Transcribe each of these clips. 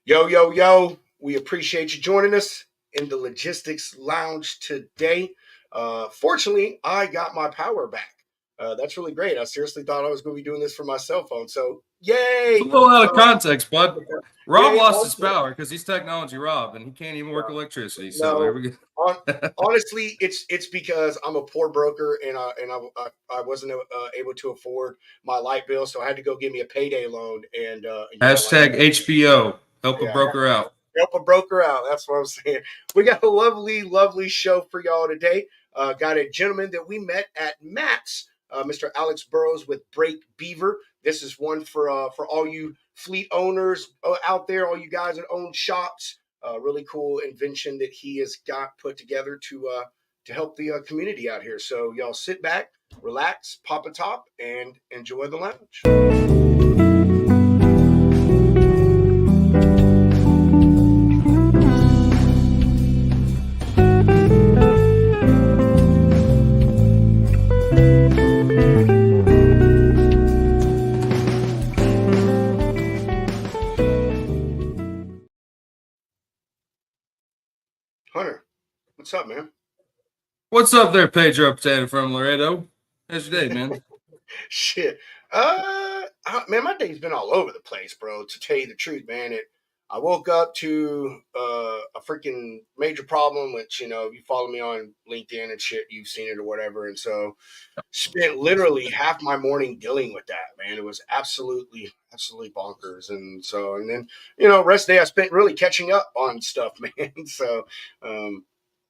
Yo, yo, yo. We appreciate you joining us in the Logistics Lounge today. Fortunately, I got my power back. That's really great. I seriously thought I was going to be doing this from my cell phone. So, It's a yay. little out of context, bud. Rob Yay. lost his power because he's technology Rob, and he can't even work electricity. So there No, we honestly, it's because I'm a poor broker and I wasn't able to afford my light bill, so I had to go get me a payday loan and like Hashtag HBO. Help a yeah, broker out. help a broker out. That's what I'm saying. We got a lovely, lovely show for y'all today. Got a gentleman that we met at Matt's, Mr. Alex Burrows with Brake Beaver. This is one for all you fleet owners out there, all you guys that own shops. Really cool invention that he has got put together to help the community out here. So y'all sit back, relax, pop a top, and enjoy the lounge. Hunter, what's up, man? What's up there, Pedro Potato from Laredo? How's your day, man? Shit. Man, my day's been all over the place, bro. To tell you the truth, man, I woke up to a freaking major problem, which if you follow me on LinkedIn and shit, you've seen it or whatever. And so, spent literally half my morning dealing with that, man. It was absolutely bonkers. And then rest of the day I spent really catching up on stuff, man. So,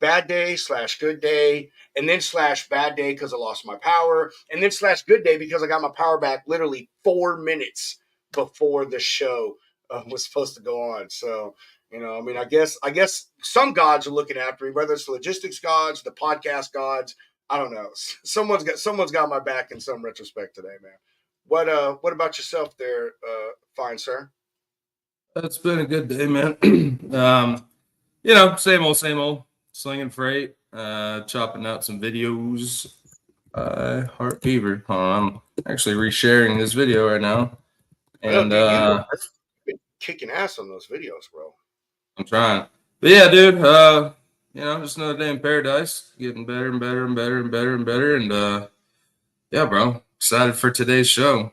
bad day / good day, and then / bad day because I lost my power, and then / good day because I got my power back literally 4 minutes before the show was supposed to go on. So, I guess some gods are looking after me, whether it's the logistics gods, the podcast gods. I don't know. Someone's got my back in some retrospect today, man. What about yourself there, fine sir? It's been a good day, man. Same old. Slinging freight, chopping out some videos. Heart Beaver. I'm actually resharing this video right now. And you've been kicking ass on those videos, bro. I'm trying. But yeah, dude, just another day in paradise. Getting better and better and better and better and better. And yeah, bro. Excited for today's show.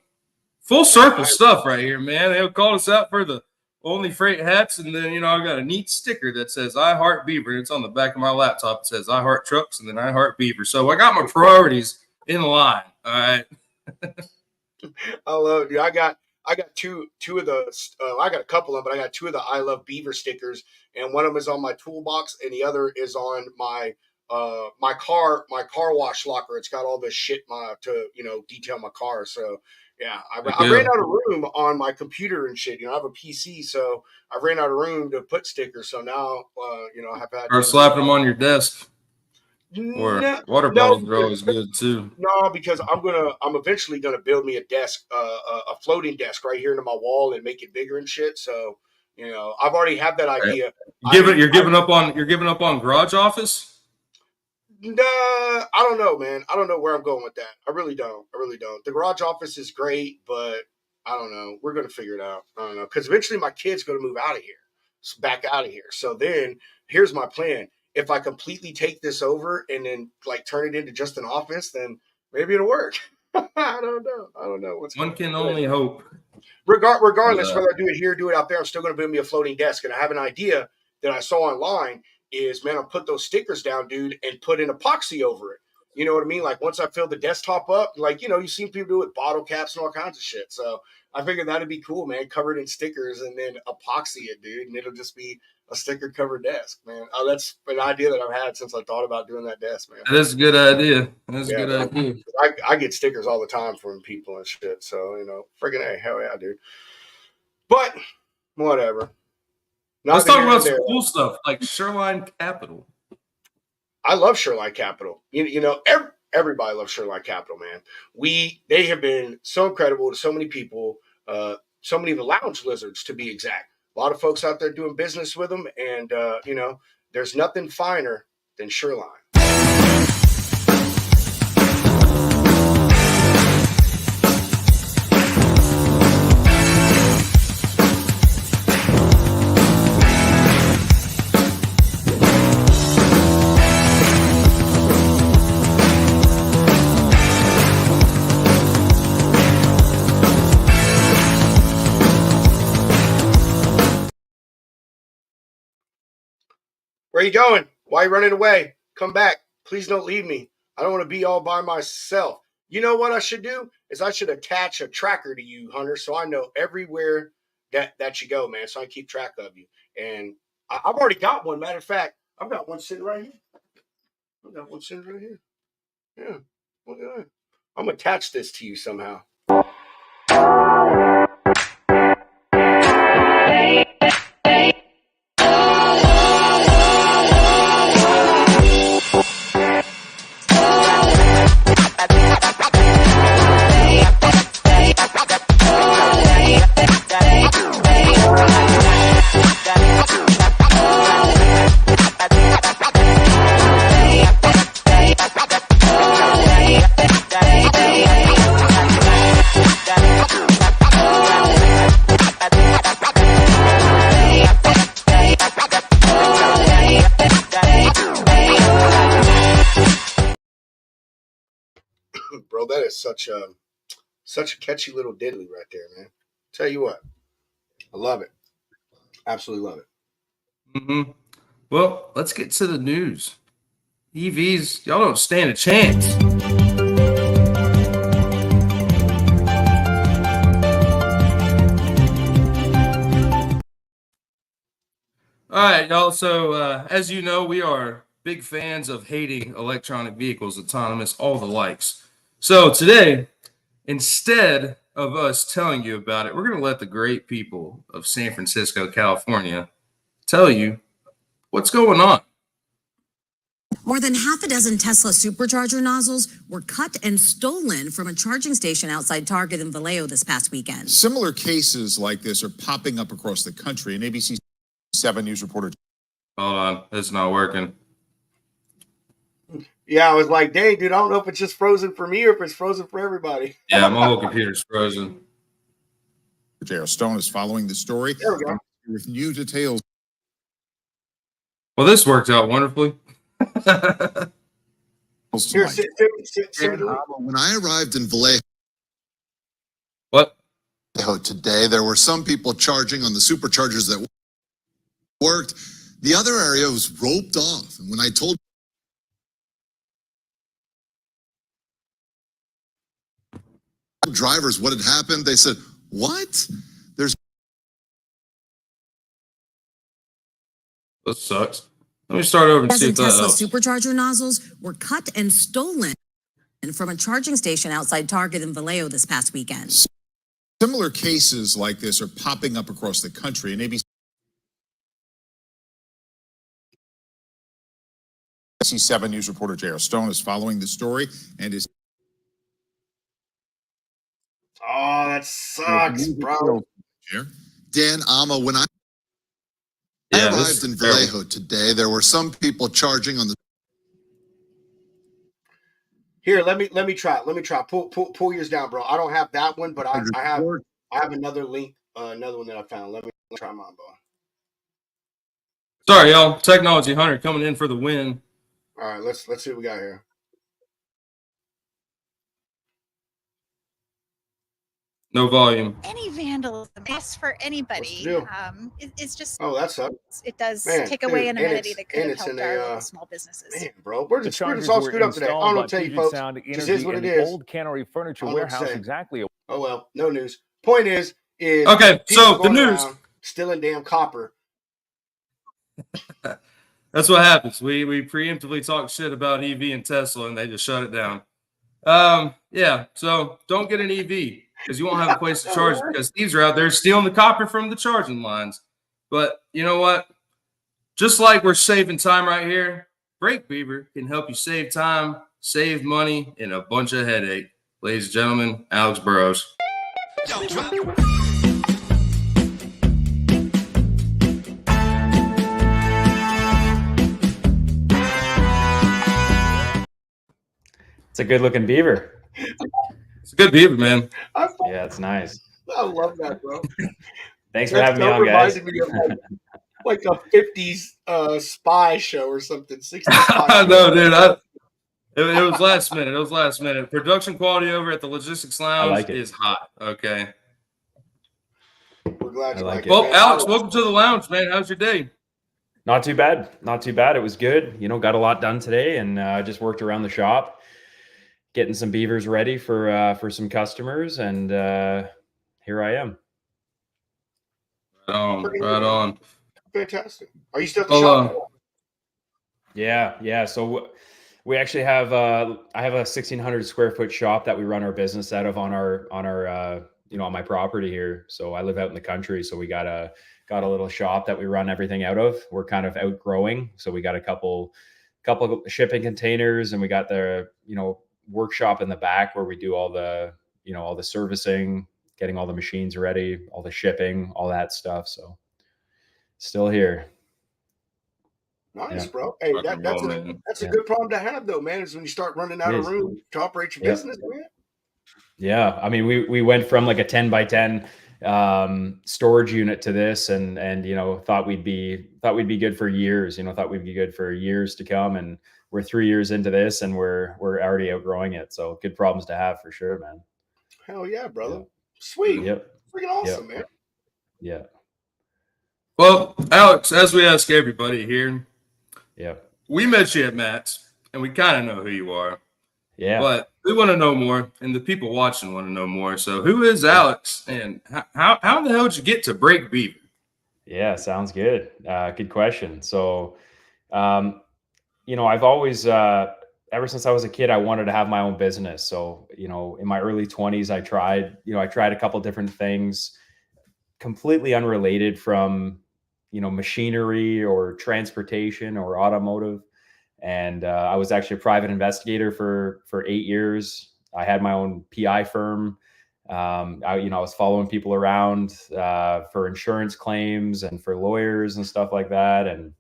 Full circle stuff right here, man. They called us out for the Only Freight hats, and then I got a neat sticker that says I Heart Beaver, and it's on the back of my laptop. It says I Heart Trucks and then I Heart Beaver. So I got my priorities in line. All right. I love it, dude. I got two of the I got a couple of them, but I got two of the I Love Beaver stickers, and one of them is on my toolbox and the other is on my my car wash locker. It's got all this shit to detail my car. So yeah, I ran out of room on my computer and shit. I have a PC, so I ran out of room to put stickers. So now, I've had or slapping them on your desk. Or water bottles are always good too. No, because I'm eventually gonna build me a desk, a floating desk right here into my wall and make it bigger and shit. So I've already had that idea. You're giving up on garage office. Nah, I don't know, man. I don't know where I'm going with that. I really don't. The garage office is great, but I don't know. We're going to figure it out. I don't know. Because eventually my kid's going to move out of here, back out of here. So then here's my plan. If I completely take this over and then turn it into just an office, then maybe it'll work. I don't know. One can only hope. Regardless, whether I do it here, do it out there, I'm still going to build me a floating desk. And I have an idea that I saw online is, man, I'll put those stickers down, dude, and put an epoxy over it. You know what I mean? Like once I fill the desktop up, you've seen people do it with bottle caps and all kinds of shit. So I figured that'd be cool, man, covered in stickers and then epoxy it, dude. And it'll just be a sticker covered desk, man. Oh, that's an idea that I've had since I thought about doing that desk, man. That is a good idea. Idea. I get stickers all the time from people and shit. So, freaking A, hell yeah, dude. But whatever. Let's talk about some cool stuff like Shoreline Capital. I love Shoreline Capital. Everybody loves Shoreline Capital, man. They have been so incredible to so many people, so many of the lounge lizards to be exact. A lot of folks out there doing business with them, and there's nothing finer than Shoreline. Where are you going? Why are you running away? Come back. Please don't leave me. I don't want to be all by myself. You know what I should do? Is I should attach a tracker to you, Hunter, so I know everywhere that you go, man. So I keep track of you. And I've already got one. Matter of fact, I've got one sitting right here. I've got one sitting right here. Yeah. Look at that. I'm gonna attach this to you somehow. Bro, that is such a catchy little diddly right there, man. Tell you what, I love it. Absolutely love it. Mm-hmm. Well, let's get to the news. EVs, y'all don't stand a chance. All right, y'all. So, as you know, we are big fans of hating electronic vehicles, autonomous, all the likes. So today, instead of us telling you about it, we're going to let the great people of San Francisco, California, tell you what's going on. More than half a dozen Tesla supercharger nozzles were cut and stolen from a charging station outside Target in Vallejo this past weekend. Similar cases like this are popping up across the country. An ABC 7 News reporter. Hold on, it's not working. Yeah, I was like, dang, dude, I don't know if it's just frozen for me or if it's frozen for everybody. Yeah, my whole computer's frozen. J.R. Stone is following the story There we go. with new details. Well, this worked out wonderfully. Here, sit When I arrived in Vallejo What? today, there were some people charging on the superchargers that worked. The other area was roped off. And when I told drivers what had happened, they said, "What? There's..." That sucks. Let me start over and see if that Tesla helps. supercharger nozzles were cut and stolen from a charging station outside Target in Vallejo this past weekend. Similar cases like this are popping up across the country. An ABC 7 News reporter J.R. Stone is following the story and is. Oh, that sucks, bro. Dan Ama, when I arrived in Vallejo today, there were some people charging on the. Here, let me try. Pull yours down, bro. I don't have that one, but I have another link, another one that I found. Let me try mine, bro. Sorry, y'all. Technology Hunter coming in for the win. All right, let's see what we got here. No volume. Any vandalism is for anybody. It's just. Oh, that sucks. It does take away an amenity that could have helped our little small businesses. Man, bro, we're just all screwed up today. I don't know what to tell you, folks. This is what it is. Old cannery furniture warehouse exactly. Oh well, no news. Point is okay. So the news stealing damn copper. That's what happens. We preemptively talk shit about EV and Tesla, and they just shut it down. Yeah. So don't get an EV because you won't have a place to charge because thieves are out there stealing the copper from the charging lines. But you know what? Just like we're saving time right here, Brake Beaver can help you save time, save money, and a bunch of headache. Ladies and gentlemen, Alex Burrows. It's a good-looking beaver. It's a good beaver, man. Yeah, it's nice. I love that, bro. Thanks for having me on, guys. Me of like a 50s spy show or something. 60s spy No, dude. It was last minute. It was last minute. Production quality over at the Logistics Lounge is hot. Okay. We're glad you like it. Well, Alex, welcome to the lounge, man. How's your day? Not too bad. Not too bad. It was good. Got a lot done today, and just worked around the shop, getting some beavers ready for some customers, and here I am. Right on, Pretty right good, man. on. Fantastic. Are you still at the Well, shop? Yeah. So we actually have I have a 1,600 square foot shop that we run our business out of on our on my property here. So I live out in the country, so we got a little shop that we run everything out of. We're kind of outgrowing, so we got a couple of shipping containers, and we got the workshop in the back where we do all the all the servicing, getting all the machines ready, all the shipping, all that stuff. So still here. Nice, Yeah. bro. Hey, rock and roll, man. that's a Yeah. good problem to have, though, man. Is when you start running out It of is. room to operate your Yeah. business, man. Yeah, I mean, we went from like a 10 by 10 storage unit to this, and thought we'd be good for years. Thought we'd be good for years to come, and we're 3 years into this, and we're already outgrowing it. So good problems to have for sure, man. Hell yeah, brother. Yeah. Sweet. Yep. Freaking awesome, Yep. man. Yeah. Well, Alex, as we ask everybody here, Yeah. we met you at Matt's, and we kind of know who you are, Yeah. but we want to know more, and the people watching want to know more. So, who is Alex, and how the hell did you get to Brake Beaver? Yeah. Sounds good. Good question. So, I've always, ever since I was a kid, I wanted to have my own business. So, in my early 20s, I tried a couple different things, completely unrelated from, machinery or transportation or automotive. And I was actually a private investigator for 8 years. I had my own PI firm. I was following people around for insurance claims and for lawyers and stuff like that. And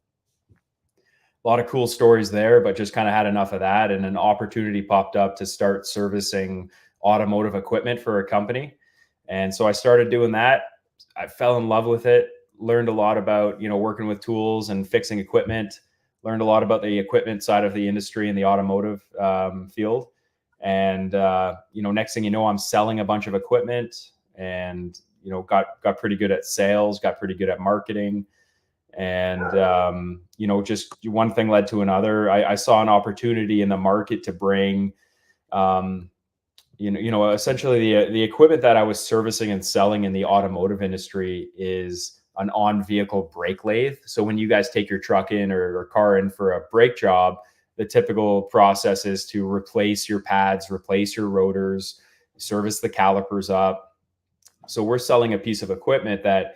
a lot of cool stories there, but just kind of had enough of that. And an opportunity popped up to start servicing automotive equipment for a company. And so I started doing that. I fell in love with it, learned a lot about, working with tools and fixing equipment, learned a lot about the equipment side of the industry in the automotive field. And, next thing you know, I'm selling a bunch of equipment, and, got pretty good at sales, got pretty good at marketing. And just one thing led to another. I saw an opportunity in the market to bring essentially the equipment that I was servicing and selling in the automotive industry is an on vehicle brake lathe. So when you guys take your truck in or car in for a brake job, the typical process is to replace your pads, replace your rotors, service the calipers up. So we're selling a piece of equipment that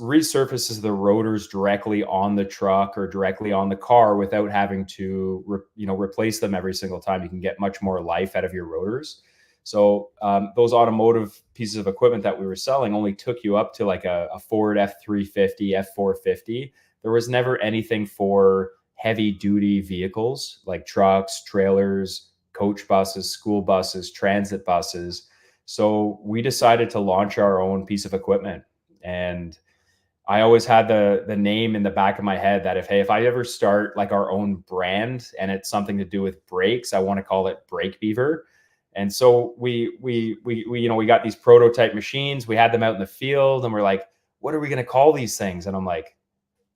resurfaces the rotors directly on the truck or directly on the car without having to replace them every single time. You can get much more life out of your rotors. So those automotive pieces of equipment that we were selling only took you up to like a Ford F350, F450. There was never anything for heavy duty vehicles like trucks, trailers, coach buses, school buses, transit buses. So we decided to launch our own piece of equipment. And I always had the name in the back of my head that if I ever start like our own brand and it's something to do with brakes, I want to call it Brake Beaver. And so we got these prototype machines. We had them out in the field, and we're like, what are we going to call these things? And I'm like,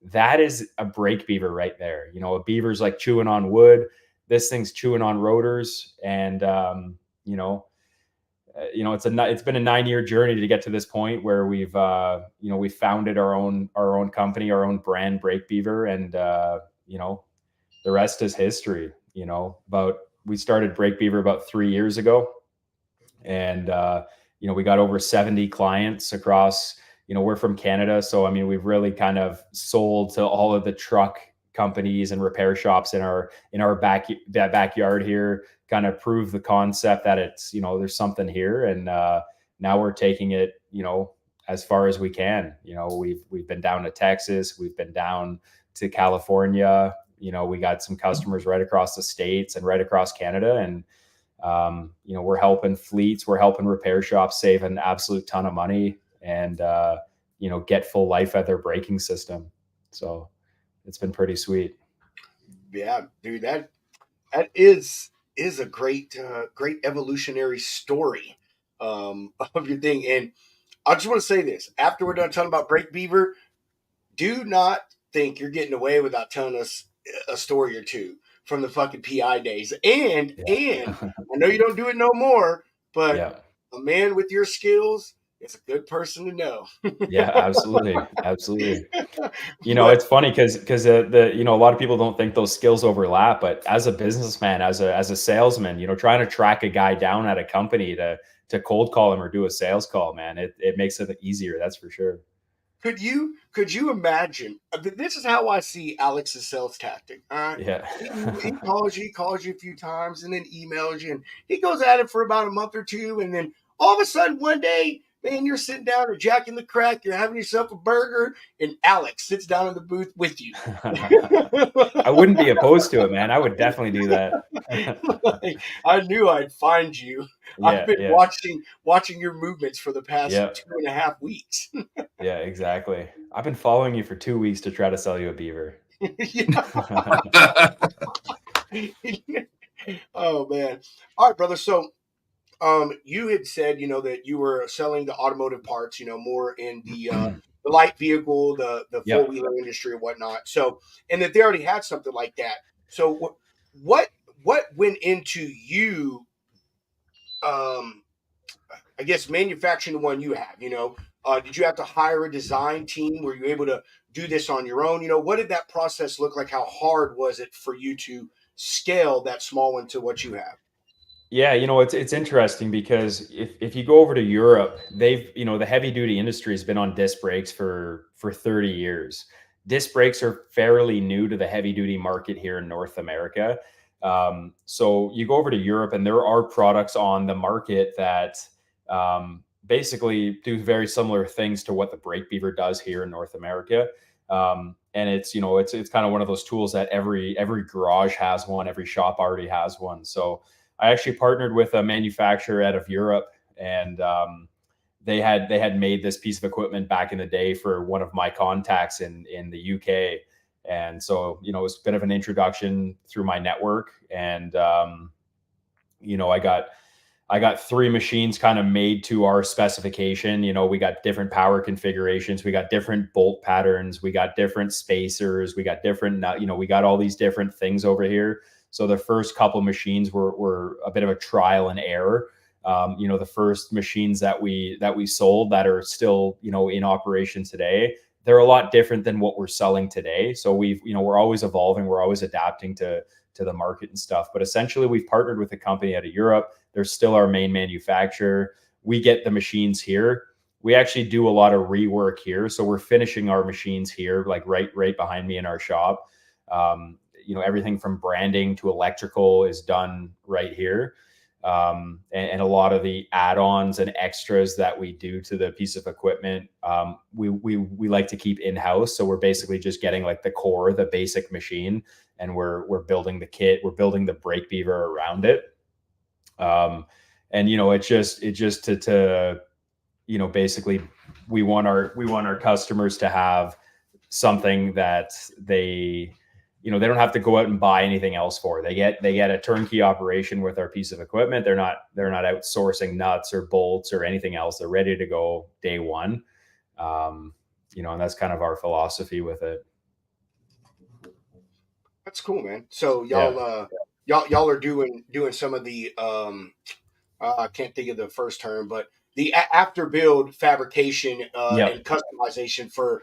that is a Brake Beaver right there. A beaver's like chewing on wood. This thing's chewing on rotors, and it's been a 9-year journey to get to this point where we've we founded our own company, our own brand, Brake Beaver, and the rest is history. We started Brake Beaver about 3 years ago, and we got over 70 clients across. We're from Canada, so I mean we've really kind of sold to all of the truck companies and repair shops in our backyard here, kind of prove the concept that it's there's something here. And now we're taking it as far as we can. We've been down to Texas, we've been down to California. We got some customers right across the states and right across Canada. And we're helping fleets, we're helping repair shops save an absolute ton of money, and get full life at their braking system. So it's been pretty sweet. Yeah, dude, that is a great evolutionary story of your thing. And I just want to say this: after we're done talking about Brake Beaver, do not think you're getting away without telling us a story or two from the fucking PI days. And I know you don't do it no more, but Yeah. a man with your skills is a good person to know. Yeah, absolutely. Absolutely. But It's funny because a lot of people don't think those skills overlap, but as a businessman, as a salesman, trying to track a guy down at a company to cold call him or do a sales call, man, it makes it easier. That's for sure. could you imagine? This is how I see Alex's sales tactic. All right, Yeah. he calls you a few times, and then emails you, and he goes at it for about a month or two, and then all of a sudden one day, man, you're sitting down or jacking the crack, you're having yourself a burger, and Alex sits down in the booth with you. I wouldn't be opposed to it, man. I would definitely do that. Like, I knew I'd find you. I've Yeah, been yeah, watching your movements for the past yeah, 2.5 weeks. yeah, exactly. I've been following you for 2 weeks to try to sell you a beaver. Oh man. All right, brother. So you had said, that you were selling the automotive parts, more in the light vehicle, the four Yep. wheeler industry or whatnot. So, and that they already had something like that. So, what went into you? I guess manufacturing the one you have. Did you have to hire a design team? Were you able to do this on your own? What did that process look like? How hard was it for you to scale that small one to what you have? Yeah, it's interesting because if you go over to Europe, they've the heavy duty industry has been on disc brakes for 30 years. Disc brakes are fairly new to the heavy duty market here in North America. So you go over to Europe, and there are products on the market that basically do very similar things to what the Brake Beaver does here in North America. And it's kind of one of those tools that every garage has one, every shop already has one. So I actually partnered with a manufacturer out of Europe, and they had made this piece of equipment back in the day for one of my contacts in the UK. And so, it was a bit of an introduction through my network. And, I got 3 machines kind of made to our specification. We got different power configurations. We got different bolt patterns. We got different spacers. We got different, we got all these different things over here. So the first couple machines were a bit of a trial and error. The first machines that we sold that are still, in operation today, they're a lot different than what we're selling today. So we're always evolving. We're always adapting to the market and stuff. But essentially, we've partnered with a company out of Europe. They're still our main manufacturer. We get the machines here. We actually do a lot of rework here. So we're finishing our machines here, like right behind me in our shop. Everything from branding to electrical is done right here. And a lot of the add-ons and extras that we do to the piece of equipment, we like to keep in-house. So we're basically just getting like the core, the basic machine, and we're building the kit. We're building the Brake Beaver around it. And it's just to basically we want our customers to have something that they don't have to go out and buy anything else for. They get a turnkey operation with our piece of equipment. They're not outsourcing nuts or bolts or anything else. They're ready to go day one. And that's kind of our philosophy with it. That's cool, man. So y'all are doing some of the I can't think of the first term, but the after build fabrication and customization for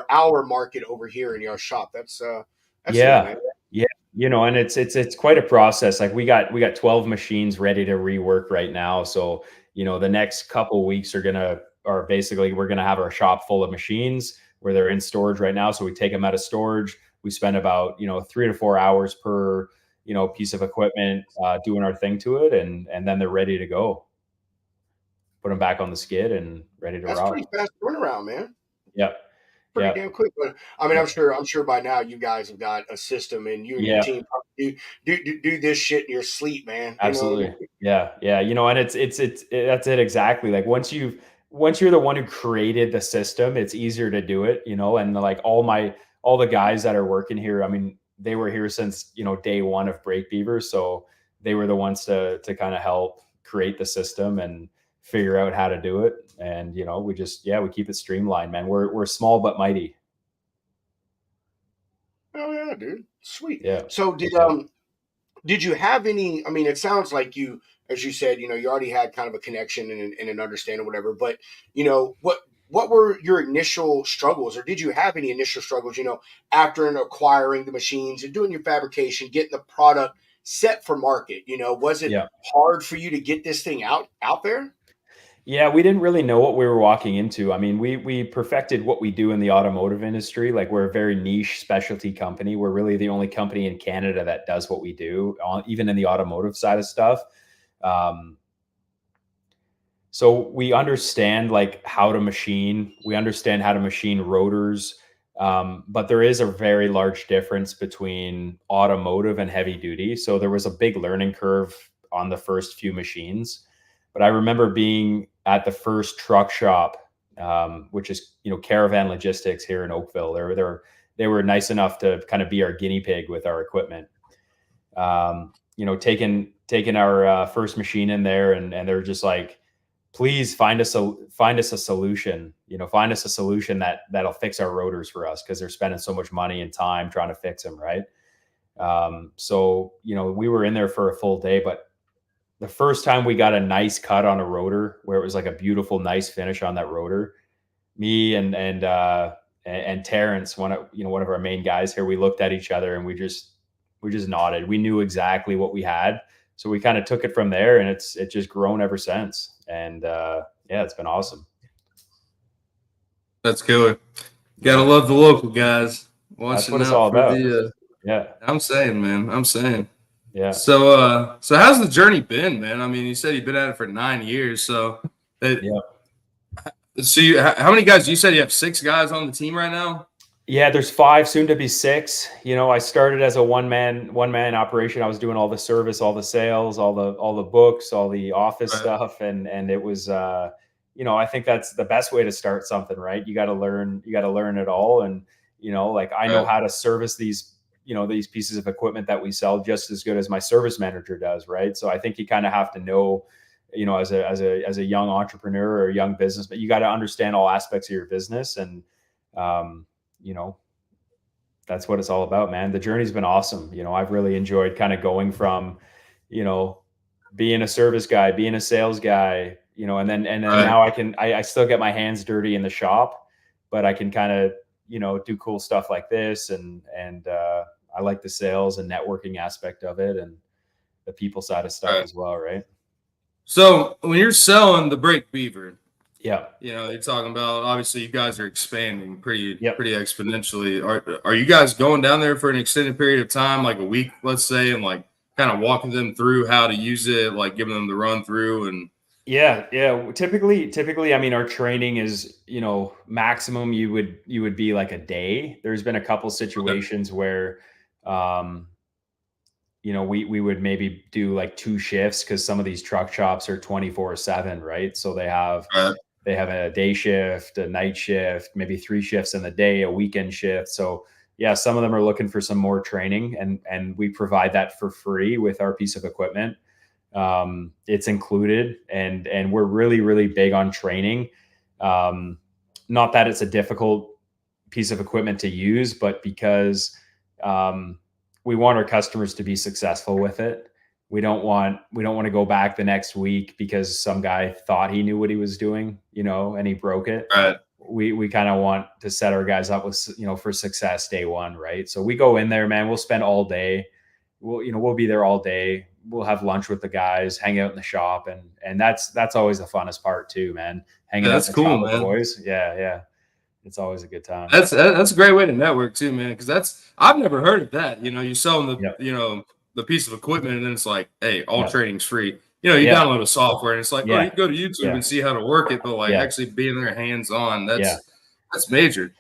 our market over here in your shop. That's neat, man. Yeah. And it's quite a process. Like we got 12 machines ready to rework right now. So, the next couple weeks basically we're going to have our shop full of machines where they're in storage right now. So we take them out of storage. We spend about, 3 to 4 hours per, piece of equipment, doing our thing to it. And then they're ready to go. Put them back on the skid and ready to That's rock. pretty fast turnaround, man. Yep. Pretty damn quick. But I mean, I'm sure by now you guys have got a system, and you and your team do this shit in your sleep, man. Absolutely. Yeah. And it's that's it exactly. Like once you're the one who created the system, it's easier to do it, and like all the guys that are working here, I mean, they were here since, day one of Brake Beaver. So they were the ones to kind of help create the system and figure out how to do it. And, we keep it streamlined, man. We're small but mighty. Oh yeah, dude. Sweet. Yeah. So did you have any? I mean, it sounds like you, as you said, you already had kind of a connection and an understanding, whatever. But what were your initial struggles, or did you have any initial struggles? After acquiring the machines and doing your fabrication, getting the product set for market. Was it Yeah. hard for you to get this thing out there? Yeah, we didn't really know what we were walking into. I mean, we perfected what we do in the automotive industry. Like, we're a very niche specialty company. We're really the only company in Canada that does what we do, even in the automotive side of stuff. Um, so we understand like how to machine. We understand how to machine rotors. But there is a very large difference between automotive and heavy duty. So there was a big learning curve on the first few machines. But I remember being at the first truck shop, which is Caravan Logistics here in Oakville. They were nice enough to kind of be our guinea pig with our equipment. Taking our first machine in there, and they're just like, please find us a solution. Find us a solution that'll fix our rotors for us, because they're spending so much money and time trying to fix them, right? So we were in there for a full day, but the first time we got a nice cut on a rotor where it was like a beautiful, nice finish on that rotor, me and Terrence, one of our main guys here, we looked at each other and we just nodded. We knew exactly what we had. So we kind of took it from there, and it's just grown ever since. And yeah, it's been awesome. That's killer. Gotta love the local guys. That's what it's all about. Yeah. I'm saying, man. I'm saying. Yeah. So how's the journey been, man? I mean, you said you've been at it for 9 years. So Yeah. So how many guys? You said you have 6 guys on the team right now? Yeah, there's 5, soon to be 6. I started as a one man operation. I was doing all the service, all the sales, all the books, all the office stuff, and it was I think that's the best way to start something, right? You got to learn it all, and like I know how to service these these pieces of equipment that we sell just as good as my service manager does, right? So I think you kind of have to know, as a young entrepreneur or a young business, but you got to understand all aspects of your business, and that's what it's all about, man. The journey's been awesome. I've really enjoyed kind of going from, being a service guy, being a sales guy, and then now I still get my hands dirty in the shop, but I can kind of, do cool stuff like this. And I like the sales and networking aspect of it, and the people side of stuff as well. Right. So when you're selling the Brake Beaver, yeah, you're talking about, obviously you guys are expanding pretty exponentially. Are you guys going down there for an extended period of time, like a week, let's say, and like kind of walking them through how to use it, like giving them the run through? And yeah. Typically, I mean, our training is, maximum you would be like a day. There's been a couple situations where, we would maybe do like 2 shifts, because some of these truck shops are 24/7, right? So they have a day shift, a night shift, maybe 3 shifts in the day, a weekend shift. So yeah, some of them are looking for some more training, and we provide that for free with our piece of equipment. It's included, and we're really, really big on training. Not that it's a difficult piece of equipment to use, but because we want our customers to be successful with it. We don't want to go back the next week because some guy thought he knew what he was doing, and he broke it. Right. We kind of want to set our guys up with, for success day one. Right. So we go in there, man, we'll spend all day. We'll be there all day. We'll have lunch with the guys, hang out in the shop. And that's always the funnest part too, man. Hanging out in the shop with the boys. Yeah. Yeah. It's always a good time. That's a great way to network too, man. Because I've never heard of that. You're selling the piece of equipment, and then it's like, hey, all training's free. You download a software, and it's like, oh, you can go to YouTube and see how to work it, but like actually being there hands on, that's major.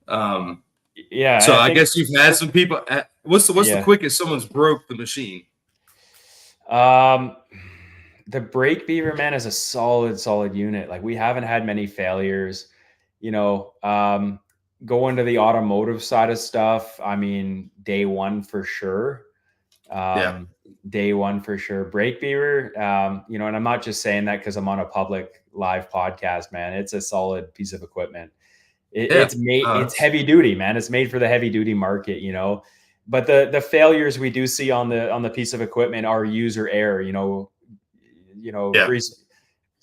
Yeah. So I guess you've had some people. What's the quickest someone's broke the machine? The Brake Beaver, man, is a solid unit. Like, we haven't had many failures. Going to the automotive side of stuff, I mean, day one for sure. Day one for sure. Brake Beaver, and I'm not just saying that because I'm on a public live podcast, man. It's a solid piece of equipment. It's made, it's heavy duty, man. It's made for the heavy duty market, you know. But the failures we do see on the piece of equipment are user error, you know, grease.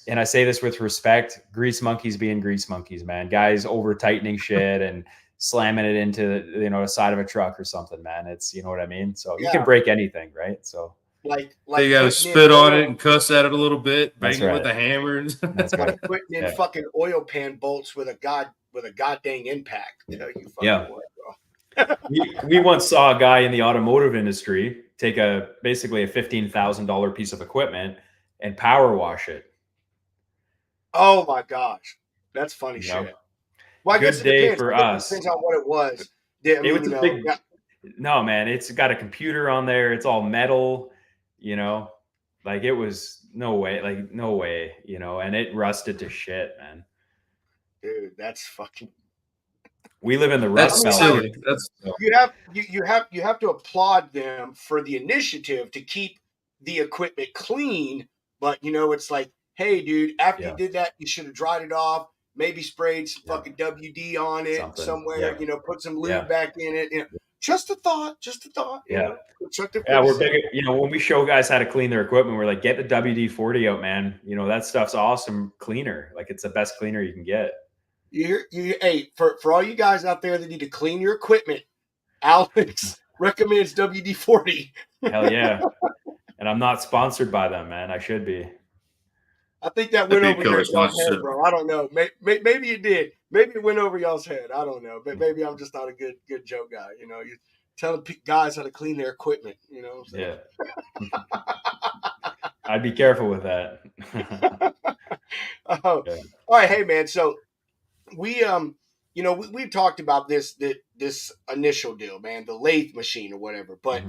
And I say this with respect, grease monkeys being grease monkeys, man. Guys over tightening shit and slamming it into, you know, the side of a truck or something, man. It's, you know what I mean? So you can break anything, right? So like you got to spit on it and cuss at it a little bit, bang it with a hammer. That's right. Like putting in fucking oil pan bolts with a goddamn impact. You know, you fucking what, bro. we once saw a guy in the automotive industry take basically a $15,000 piece of equipment and power wash it. Oh my gosh, that's funny shit. Well, I guess it depends. For us. Depends on what it was. It was a big. No, man, it's got a computer on there. It's all metal. You know, like it was no way. You know, and it rusted to shit, man. Dude, that's fucking. We live in the rust belt. Silly. You have to applaud them for the initiative to keep the equipment clean. But you know, it's like, hey, dude, after you did that, you should have dried it off. Maybe sprayed some fucking WD on it somewhere. You know, put some lube back in it. You know, just a thought. You know, we're big. You know, when we show guys how to clean their equipment, we're like, get the WD-40 out, man. You know, that stuff's awesome cleaner. Like, it's the best cleaner you can get. Hey, for all you guys out there that need to clean your equipment, Alex recommends WD-40. Hell yeah. And I'm not sponsored by them, man. I should be. I think that went over y'all's head, bro. I don't know. Maybe it did. Maybe it went over y'all's head. I don't know. But maybe I'm just not a good joke guy. You know, you telling guys how to clean their equipment. You know. So. Yeah. I'd be careful with that. All right, hey man. So we you know, we've talked about this initial deal, man, the lathe machine or whatever, but.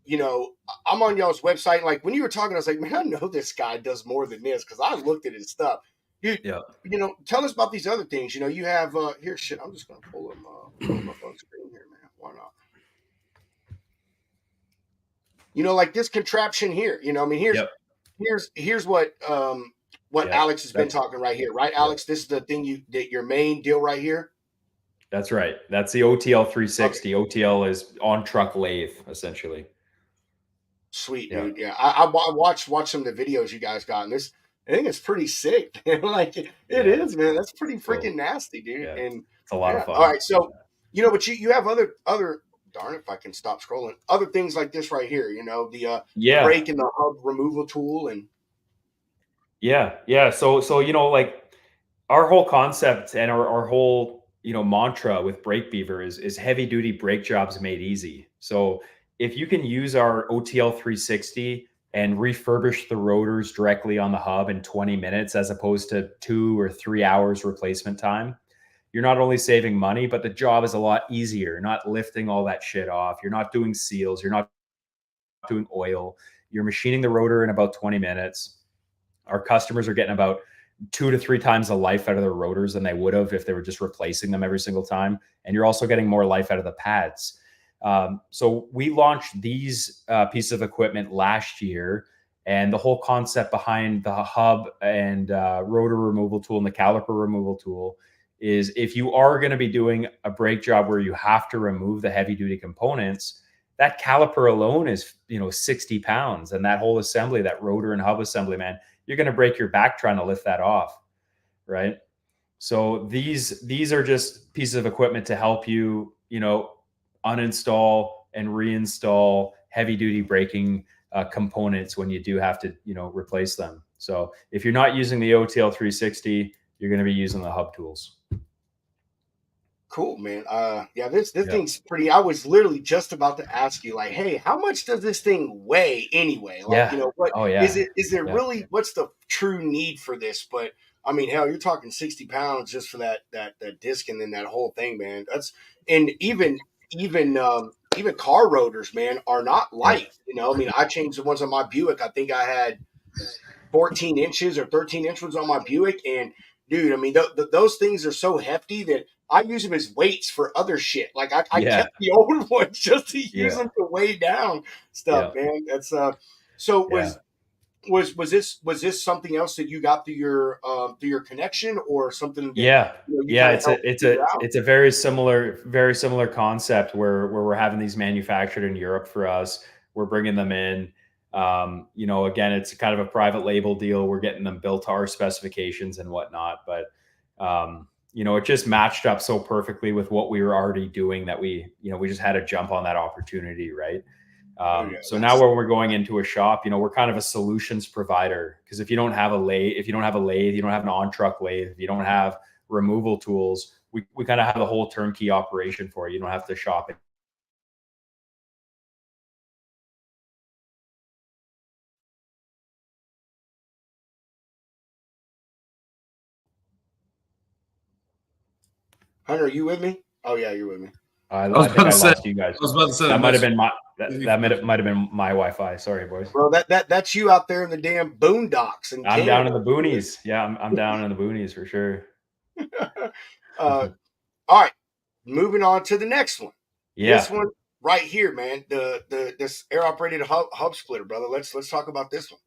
You know, I'm on y'all's website. Like when you were talking, I was like, man, I know this guy does more than this because I looked at his stuff. You know, tell us about these other things. You know, you have here. Shit, I'm just gonna pull them up on screen here, man. Why not? You know, like this contraption here. You know, I mean, here's what Alex has been talking right here, right, Alex? This is the thing your main deal right here. That's right. That's the OTL 360. Okay. OTL is on truck lathe, essentially. Sweet, dude. Yeah, I watched some of the videos you guys got, and I think it's pretty sick. Like it is, man. That's pretty freaking nasty, dude. Yeah. And it's a lot of fun. All right, so you know, but you have other. Darn, if I can stop scrolling, other things like this right here. You know, the brake and the hub removal tool, and So you know, like our whole concept and our whole mantra with Brake Beaver is heavy duty brake jobs made easy. So if you can use our OTL 360 and refurbish the rotors directly on the hub in 20 minutes, as opposed to 2 or 3 hours replacement time, you're not only saving money, but the job is a lot easier. You're not lifting all that shit off. You're not doing seals. You're not doing oil. You're machining the rotor in about 20 minutes. Our customers are getting about 2 to 3 times the life out of their rotors than they would have if they were just replacing them every single time. And you're also getting more life out of the pads. So we launched these pieces of equipment last year, and the whole concept behind the hub and rotor removal tool and the caliper removal tool is if you are going to be doing a brake job where you have to remove the heavy duty components, that caliper alone is 60 pounds, and that whole assembly, that rotor and hub assembly, man, you're going to break your back trying to lift that off, right? So these are just pieces of equipment to help you, uninstall and reinstall heavy duty braking components when you do have to, replace them. So if you're not using the OTL 360, you're going to be using the hub tools. Cool, man. This thing's pretty. I was literally just about to ask you, like, hey, how much does this thing weigh anyway? Like, is there really, what's the true need for this? But I mean, hell, you're talking 60 pounds just for that disc and then that whole thing, man. And even car rotors, man, are not light. I mean, I changed the ones on my Buick. I think I had 14 inches or 13 inch ones on my Buick, and dude, I mean, those things are so hefty that I use them as weights for other shit. Like I kept the old ones just to use them to weigh down stuff, man. That's was this something else that you got through your connection, or something that Yeah. you Yeah, kind of helped figure out? it's a very similar concept where we're having these manufactured in Europe for us. We're bringing them in. Again, it's kind of a private label deal. We're getting them built to our specifications and whatnot. But it just matched up so perfectly with what we were already doing that we just had to jump on that opportunity, right? Oh yeah, So now when we're going into a shop, we're kind of a solutions provider, because if you don't have a lathe, you don't have an on-truck lathe, if you don't have removal tools, we kind of have the whole turnkey operation for you. You don't have to shop it. Hunter, are you with me? Oh yeah, you're with me. I was think about I to say, lost you guys. I was about to say That might have been might my Wi-Fi. Sorry, boys. Bro, that's you out there in the damn boondocks in I'm Canada. down in the boonies. Yeah, I'm down in the boonies for sure. All right, moving on to the next one. Yeah. This one right here, man. This air operated hub splitter, brother. Let's talk about this one.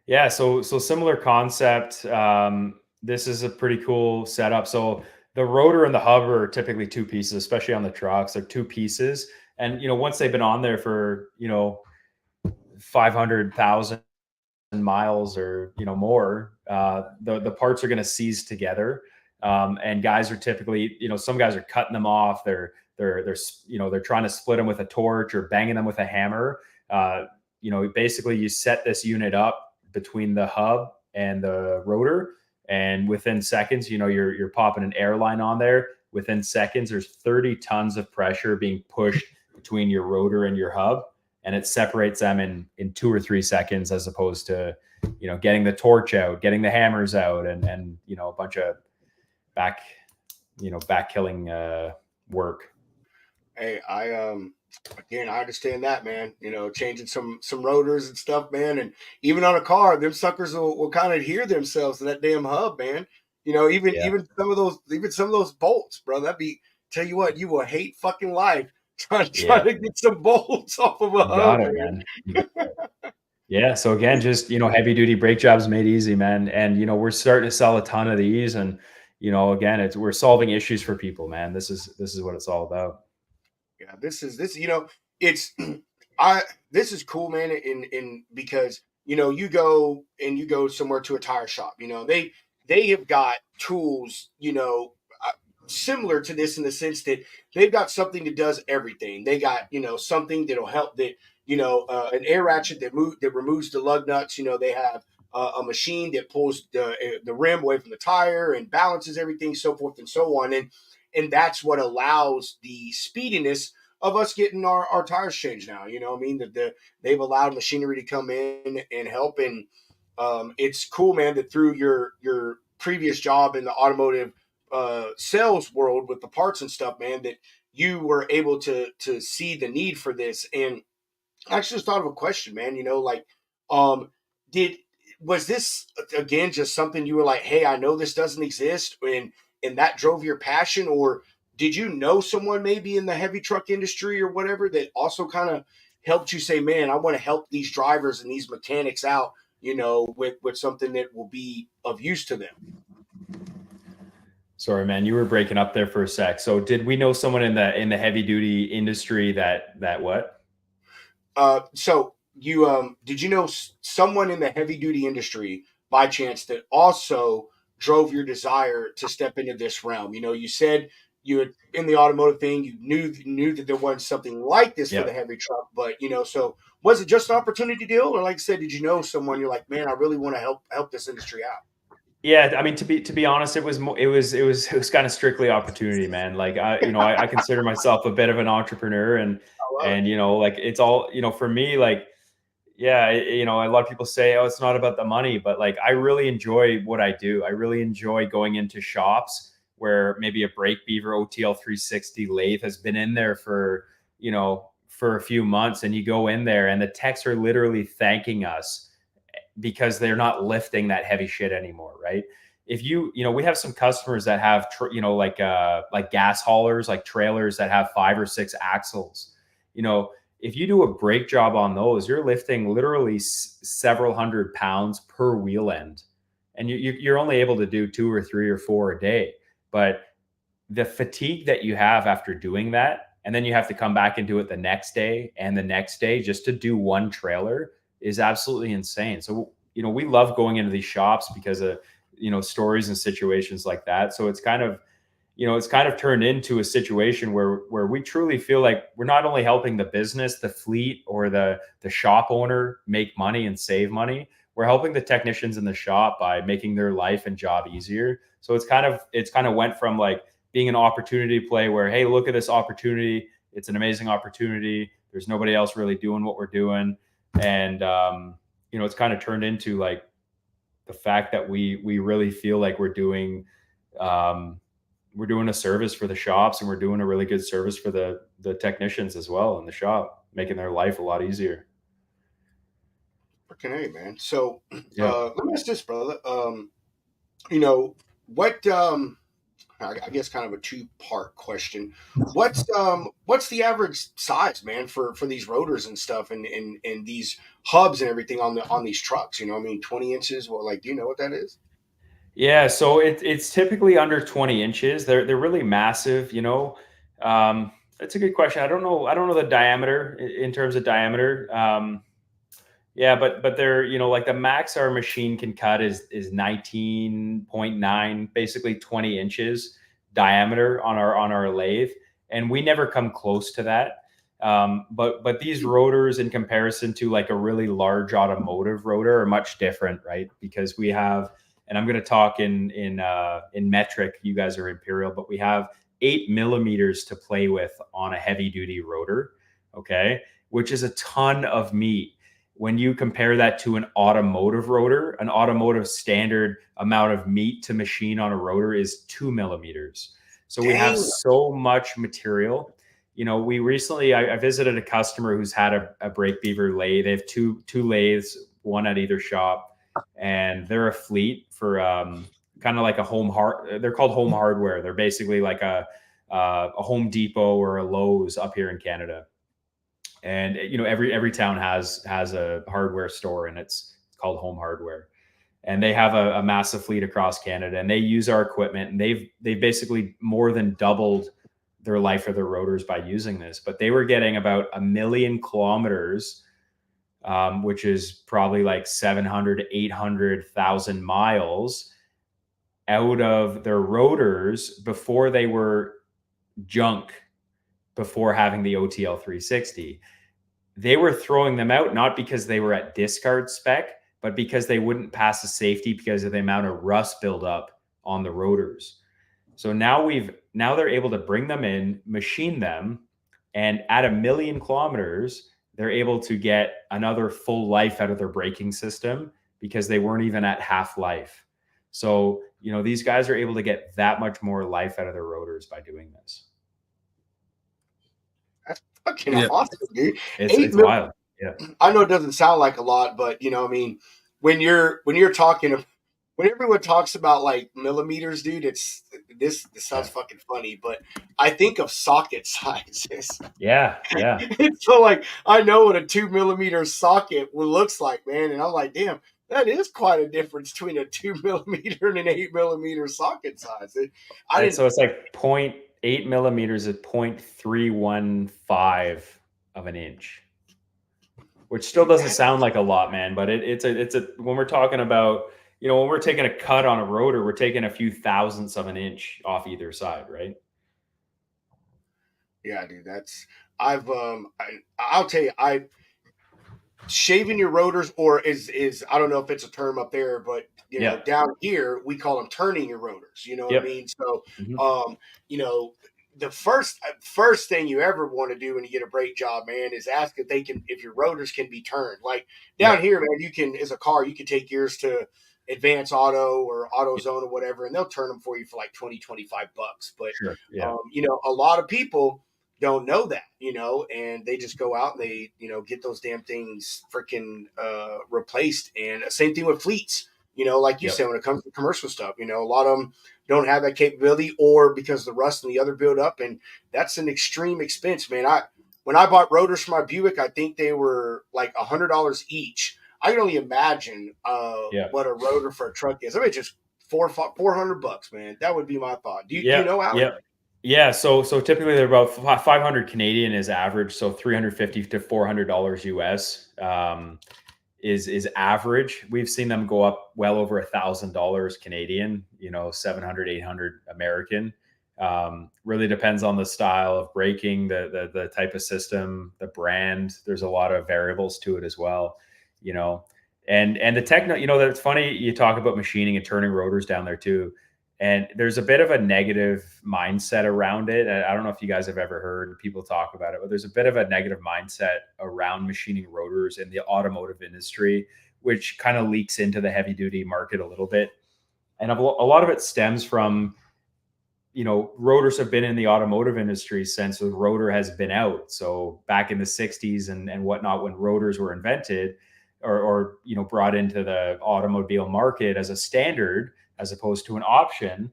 Yeah, so similar concept. This is a pretty cool setup. So the rotor and the hub are typically two pieces, especially on the trucks. They're two pieces, and once they've been on there for 500,000 miles or more, the parts are going to seize together. And guys are typically, some guys are cutting them off. They're trying to split them with a torch or banging them with a hammer. Basically you set this unit up between the hub and the rotor, and within seconds, you're popping an air line on there. Within seconds, there's 30 tons of pressure being pushed between your rotor and your hub, and it separates them in 2 or 3 seconds, as opposed to getting the torch out, getting the hammers out, and a bunch of back killing work. Hey, again, I understand that, man. Changing some rotors and stuff, man, and even on a car, them suckers will kind of adhere themselves to that damn hub, man. Even some of those bolts, bro. Tell you what, you will hate fucking life trying to get some bolts off of a hub, man. Yeah. So again, just heavy duty brake jobs made easy, man. And we're starting to sell a ton of these, and again, we're solving issues for people, man. This is what it's all about. Yeah, this it's this is cool, man. In because you go somewhere to a tire shop. They have got tools. Similar to this in the sense that they've got something that does everything. They got something that'll help that an air ratchet that removes the lug nuts. They have a machine that pulls the rim away from the tire and balances everything, so forth and so on. And that's what allows the speediness of us getting our tires changed now. I mean, they've allowed machinery to come in and help. And it's cool, man, that through your previous job in the automotive sales world with the parts and stuff, man, that you were able to see the need for this. And I actually just thought of a question, man. Did was this again just something you were like, hey, I know this doesn't exist, and that drove your passion, or did you know someone maybe in the heavy truck industry or whatever that also kind of helped you say, man, I want to help these drivers and these mechanics out, with something that will be of use to them? Sorry, man, you were breaking up there for a sec. So did we know someone in the heavy duty industry that what? So you did you know someone in the heavy duty industry by chance that also drove your desire to step into this realm? You said you had in the automotive thing, you knew that there wasn't something like this for the heavy truck, but so was it just an opportunity deal, or like I said, did you know someone you're like, man, I really want to help this industry out? Yeah, I mean, to be honest, it was kind of strictly opportunity, man. Like I consider myself a bit of an entrepreneur, and like it's all for me, like yeah, a lot of people say, oh, it's not about the money, but like I really enjoy what I do. I really enjoy going into shops where maybe a Brake Beaver OTL 360 lathe has been in there for for a few months, and you go in there and the techs are literally thanking us because they're not lifting that heavy shit anymore, right? If we have some customers that have, like gas haulers, like trailers that have 5 or 6 axles, if you do a brake job on those, you're lifting literally several hundred pounds per wheel end, and you're only able to do 2 or 3 or 4 a day. But the fatigue that you have after doing that, and then you have to come back and do it the next day and the next day just to do one trailer, is absolutely insane. So, we love going into these shops because of, stories and situations like that. So it's kind of, turned into a situation where we truly feel like we're not only helping the business, the fleet, or the shop owner make money and save money. We're helping the technicians in the shop by making their life and job easier. So it's kind of went from like being an opportunity play where, hey, look at this opportunity. It's an amazing opportunity. There's nobody else really doing what we're doing. And, it's kind of turned into like the fact that we really feel like we're doing a service for the shops, and we're doing a really good service for the technicians as well in the shop, making their life a lot easier. Freaking A, man. So Yeah. let me ask this, brother. What I guess kind of a two-part question. What's the average size, man, for these rotors and stuff, and these hubs and everything on these trucks? 20 inches. Well, like, do you know what that is? Yeah, so it's typically under 20 inches. They're really massive, That's a good question. I don't know the diameter in terms of diameter. Yeah, but they're, like the max our machine can cut is 19.9, basically 20 inches diameter on our lathe, and we never come close to that. But these rotors, in comparison to like a really large automotive rotor, are much different, right? Because we have, and I'm going to talk in metric. You guys are imperial, but we have 8 millimeters to play with on a heavy duty rotor. Okay, which is a ton of meat. When you compare that to an automotive rotor, an automotive standard amount of meat to machine on a rotor is 2 millimeters. So we have so much material. We recently, I visited a customer who's had a Brake Beaver lathe. They have two lathes, one at either shop, and they're a fleet for kind of like they're called home hardware. They're basically like a Home Depot or a Lowe's up here in Canada. And every town has a hardware store, and it's called Home Hardware. And they have a massive fleet across Canada, and they use our equipment, and they've basically more than doubled their life of their rotors by using this. But they were getting about 1 million kilometers, which is probably like 700 to 800,000 miles out of their rotors before they were junk, before having the OTL 360. They were throwing them out, not because they were at discard spec, but because they wouldn't pass the safety because of the amount of rust buildup on the rotors. So now they're able to bring them in, machine them, and at 1 million kilometers, they're able to get another full life out of their braking system because they weren't even at half life. So, these guys are able to get that much more life out of their rotors by doing this. That's fucking awesome, dude. It's wild. Yeah. I know it doesn't sound like a lot, but when you're talking, when everyone talks about like millimeters, dude, this sounds fucking funny, but I think of socket sizes. Yeah. So like, I know what a 2 millimeter socket looks like, man, and I'm like, damn, that is quite a difference between a 2 millimeter and an 8 millimeter socket size. So it's like 0.8 millimeters is 0.315 of an inch, which still doesn't sound like a lot, man. But it's a when we're talking about, when we're taking a cut on a rotor, we're taking a few thousandths of an inch off either side, right? Yeah, dude, I'll tell you, shaving your rotors, or is I don't know if it's a term up there, but down here we call them turning your rotors. You know what I mean? So, the first thing you ever want to do when you get a brake job, man, is ask if your rotors can be turned. Like down here, man, you can, as a car, you can take yours to Advance Auto or AutoZone or whatever, and they'll turn them for you for like $20-$25. But a lot of people don't know that, and they just go out and they, get those damn things freaking replaced. And same thing with fleets, like you said, when it comes to commercial stuff, a lot of them don't have that capability, or because the rust and the other build up, and that's an extreme expense, man. when I bought rotors for my Buick, I think they were like $100 each. I can only imagine Yeah. what a rotor for a truck is. I mean, just $400, man. That would be my thought. Do you Yeah. know, Alex? Yeah. Yeah. So typically they're about 500 Canadian is average. So 350 to $400 US is average. We've seen them go up well over $1,000 Canadian, 700, 800 American. Really depends on the style of braking, the type of system, the brand. There's a lot of variables to it as well, and the techno, that's funny. You talk about machining and turning rotors down there too. And there's a bit of a negative mindset around it. I don't know if you guys have ever heard people talk about it, but there's a bit of a negative mindset around machining rotors in the automotive industry, which kind of leaks into the heavy duty market a little bit. And a lot of it stems from, rotors have been in the automotive industry since the rotor has been out. So back in the 60s and whatnot, when rotors were invented or brought into the automobile market as a standard, as opposed to an option,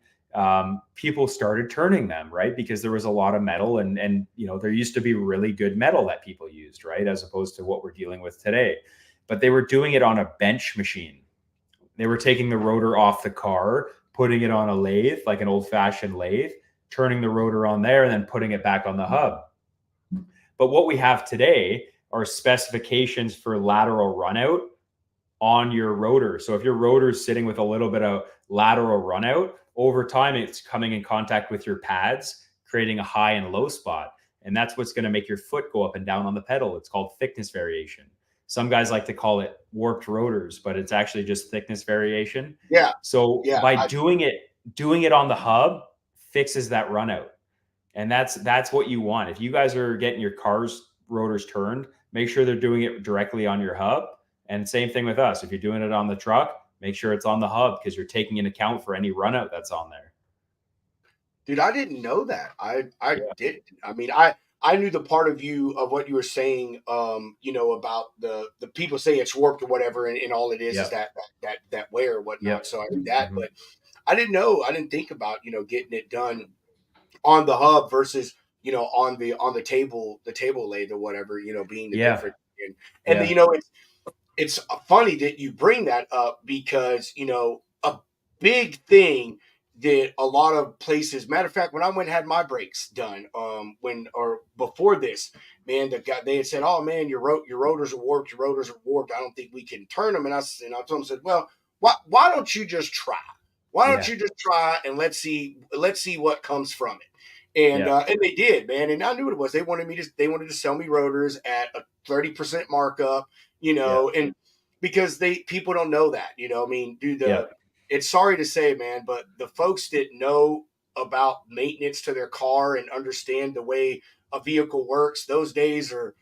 people started turning them, right? Because there was a lot of metal and there used to be really good metal that people used, right? As opposed to what we're dealing with today. But they were doing it on a bench machine. They were taking the rotor off the car, putting it on a lathe, like an old fashioned lathe, turning the rotor on there and then putting it back on the hub. But what we have today are specifications for lateral runout on your rotor. So if your rotor is sitting with a little bit of lateral runout, over time, it's coming in contact with your pads, creating a high and low spot. And that's what's going to make your foot go up and down on the pedal. It's called thickness variation. Some guys like to call it warped rotors, but it's actually just thickness variation. Yeah. So Yeah, by doing it on the hub fixes that runout. And that's what you want. If you guys are getting your car's rotors turned, make sure they're doing it directly on your hub. And same thing with us. If you're doing it on the truck, make sure it's on the hub because you're taking into account for any runout that's on there. Dude, I didn't know that. I didn't. I mean, I knew the part of what you were saying, about the people say it's warped or whatever, and all it is that wear or whatnot. So I knew that, but I didn't know. I didn't think about getting it done on the hub versus on the table lathe or whatever, being the difference. And it's funny that you bring that up because a big thing that a lot of places, matter of fact, when I went and had my brakes done, before this, man, they had said, "Oh man, your rotors are warped. I don't think we can turn them." And I told them, said, "Well, why don't you just try? Why don't you just try and let's see what comes from it." And they did, man. And I knew what it was. They wanted to sell me rotors at a 30% markup, and because people don't know that, I mean, dude, it's sorry to say, man, but the folks that know about maintenance to their car and understand the way a vehicle works, those days are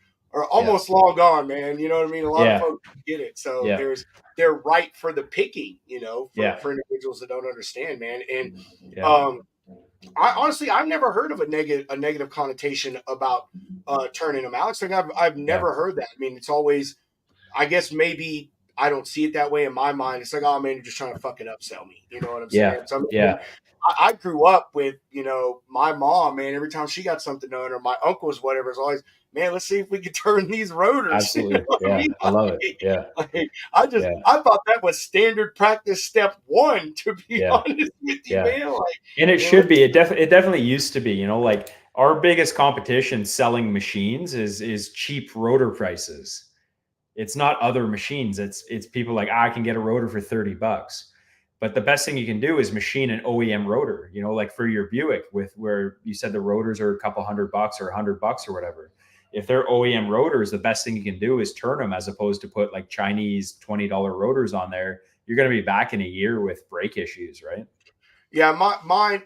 almost long gone, man. You know what I mean? A lot of folks get it. So they're ripe for the picking, for individuals that don't understand, man. And I honestly, I've never heard of a negative connotation about turning them out. It's like I've never heard that. I mean, it's always, I guess maybe I don't see it that way in my mind. It's like, oh man, you're just trying to fucking upsell me. You know what I'm saying? So I grew up with, my mom, man, every time she got something done or my uncles, whatever, it's always, man, let's see if we can turn these rotors. Absolutely. I love it. Yeah. I thought that was standard practice step one, to be honest with you, man. And it should be. It definitely used to be, like our biggest competition selling machines is cheap rotor prices. It's not other machines. It's people like, I can get a rotor for $30. But the best thing you can do is machine an OEM rotor, like for your Buick where you said the rotors are a couple $100 or $100 or whatever. If they're OEM rotors, the best thing you can do is turn them as opposed to put like Chinese $20 rotors on there. You're going to be back in a year with brake issues, right? Yeah, mine.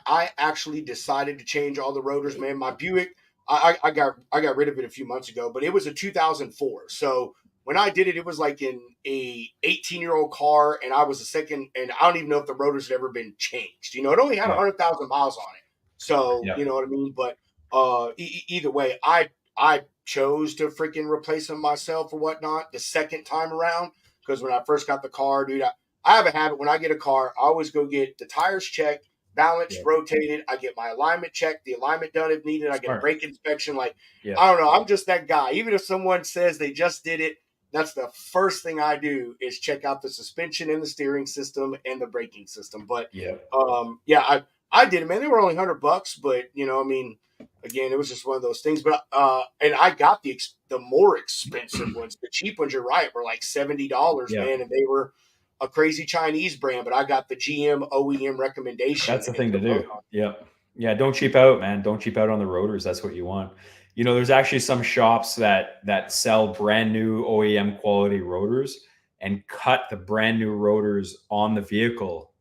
I actually decided to change all the rotors, man. My Buick, I got rid of it a few months ago, but it was a 2004. So when I did it, it was like in a 18-year-old car, and I was a second, and I don't even know if the rotors had ever been changed. It only had 100,000 miles on it. So you know what I mean. But either way, I chose to freaking replace them myself or whatnot the second time around, because when I first got the car, dude, I have a habit when I get a car, I always go get the tires checked, balanced, Yeah. rotated. I get my alignment checked, the alignment done if needed. I get a Smart. brake inspection. Like, Yeah. I don't know. I'm just that guy. Even if someone says they just did it, that's the first thing I do is check out the suspension and the steering system and the braking system. But Yeah. yeah, I did it, man. They were only $100, but you know, I mean, again, it was just one of those things. But and I got the more expensive ones. The cheap ones, you're right, were like $70, Yeah. man, and they were a crazy Chinese brand. But I got the GM OEM recommendation. That's the thing to do. Yeah. Yeah. Don't cheap out, man. Don't cheap out on the rotors. That's what you want. You know, there's actually some shops that sell brand new OEM quality rotors and cut the brand new rotors on the vehicle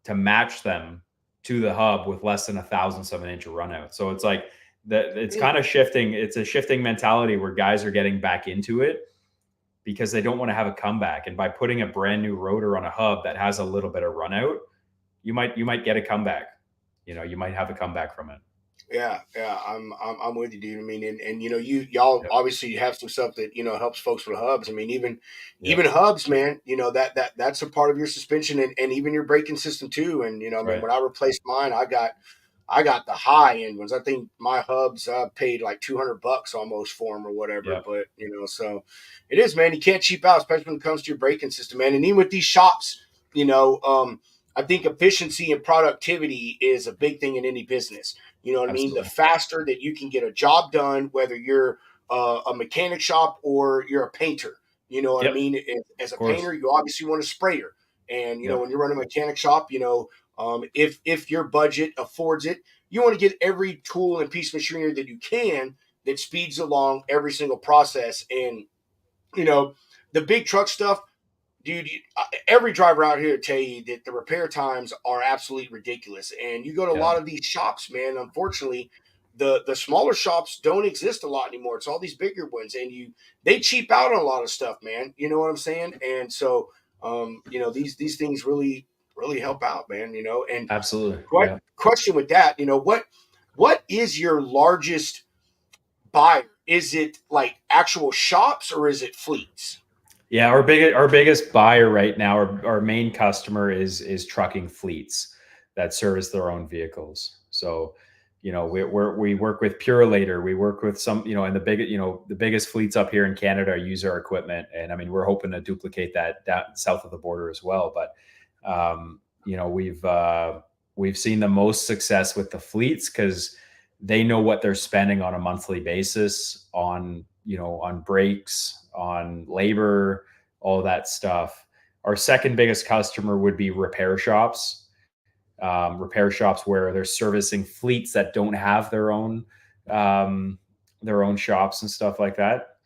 to match them to the hub with less than 1,000th of an inch of run out. So it's like that. It's kind of shifting. It's a shifting mentality where guys are getting back into it because they don't want to have a comeback. And by putting a brand new rotor on a hub that has a little bit of run out, you might get a comeback. You know, you might have a comeback from it. Yeah, I'm with you, dude. I mean, and you know, y'all obviously have some stuff that, you know, helps folks with hubs. I mean, even hubs, man, you know, that's a part of your suspension and even your braking system too. And you know, I mean, when I replaced mine, I got the high end ones. I think my hubs paid like $200 almost for them or whatever. Yeah. But you know, so it is, man. You can't cheap out, especially when it comes to your braking system, man. And even with these shops, you know, I think efficiency and productivity is a big thing in any business. You know what I mean? The faster that you can get a job done, whether you're a mechanic shop or you're a painter, you know what I mean? As a painter, you obviously want a sprayer. And, you know, when you're running a mechanic shop, you know, if your budget affords it, you want to get every tool and piece of machinery that you can that speeds along every single process. And, you know, the big truck stuff, dude, every driver out here will tell you that the repair times are absolutely ridiculous. And you go to a lot of these shops, man, unfortunately, the smaller shops don't exist a lot anymore. It's all these bigger ones, and they cheap out on a lot of stuff, man. You know what I'm saying? And so, you know, these things really help out, man. You know, and absolutely. Question with that, you know, what is your largest buyer? Is it like actual shops or is it fleets? Yeah, our biggest buyer right now, our main customer is trucking fleets that service their own vehicles. So, you know, we work with Purelator, we work with some, you know, and the biggest fleets up here in Canada use our equipment, and I mean, we're hoping to duplicate that down south of the border as well. But you know, we've seen the most success with the fleets because they know what they're spending on a monthly basis on, you know, on brakes, on labor, all that stuff. Our second biggest customer would be repair shops where they're servicing fleets that don't have their own shops and stuff like that.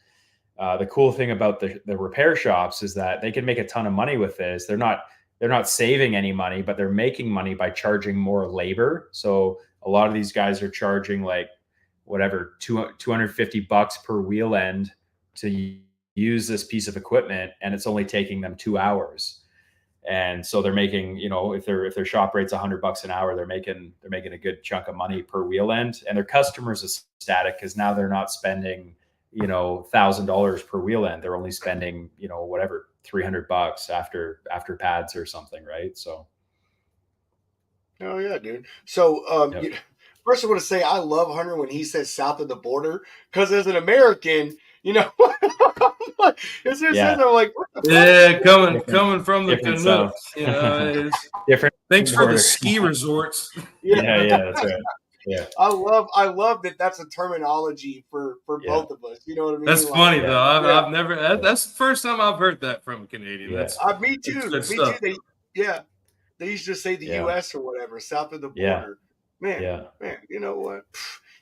The cool thing about the repair shops is that they can make a ton of money with this. They're not saving any money, but they're making money by charging more labor. So a lot of these guys are charging like whatever, $250 per wheel end to use this piece of equipment, and it's only taking them 2 hours. And so they're making, you know, if their shop rate's $100 an hour, they're making a good chunk of money per wheel end, and their customers are ecstatic because now they're not spending, you know, $1,000 per wheel end. They're only spending, you know, whatever, $300 after pads or something, right? So. Oh yeah, dude. So first, I want to say I love Hunter when he says south of the border, because as an American, you know, as soon as I'm like, what the fuck? Coming from the Canucks, you know, it's different. Thanks for the ski resorts. Yeah, that's right. Yeah, I love that. That's a terminology for both of us. You know what I mean? That's funny though. I've never. That's the first time I've heard that from a Canadian. Me too. Me too. They used to say the U.S. or whatever, south of the border. Man, you know what?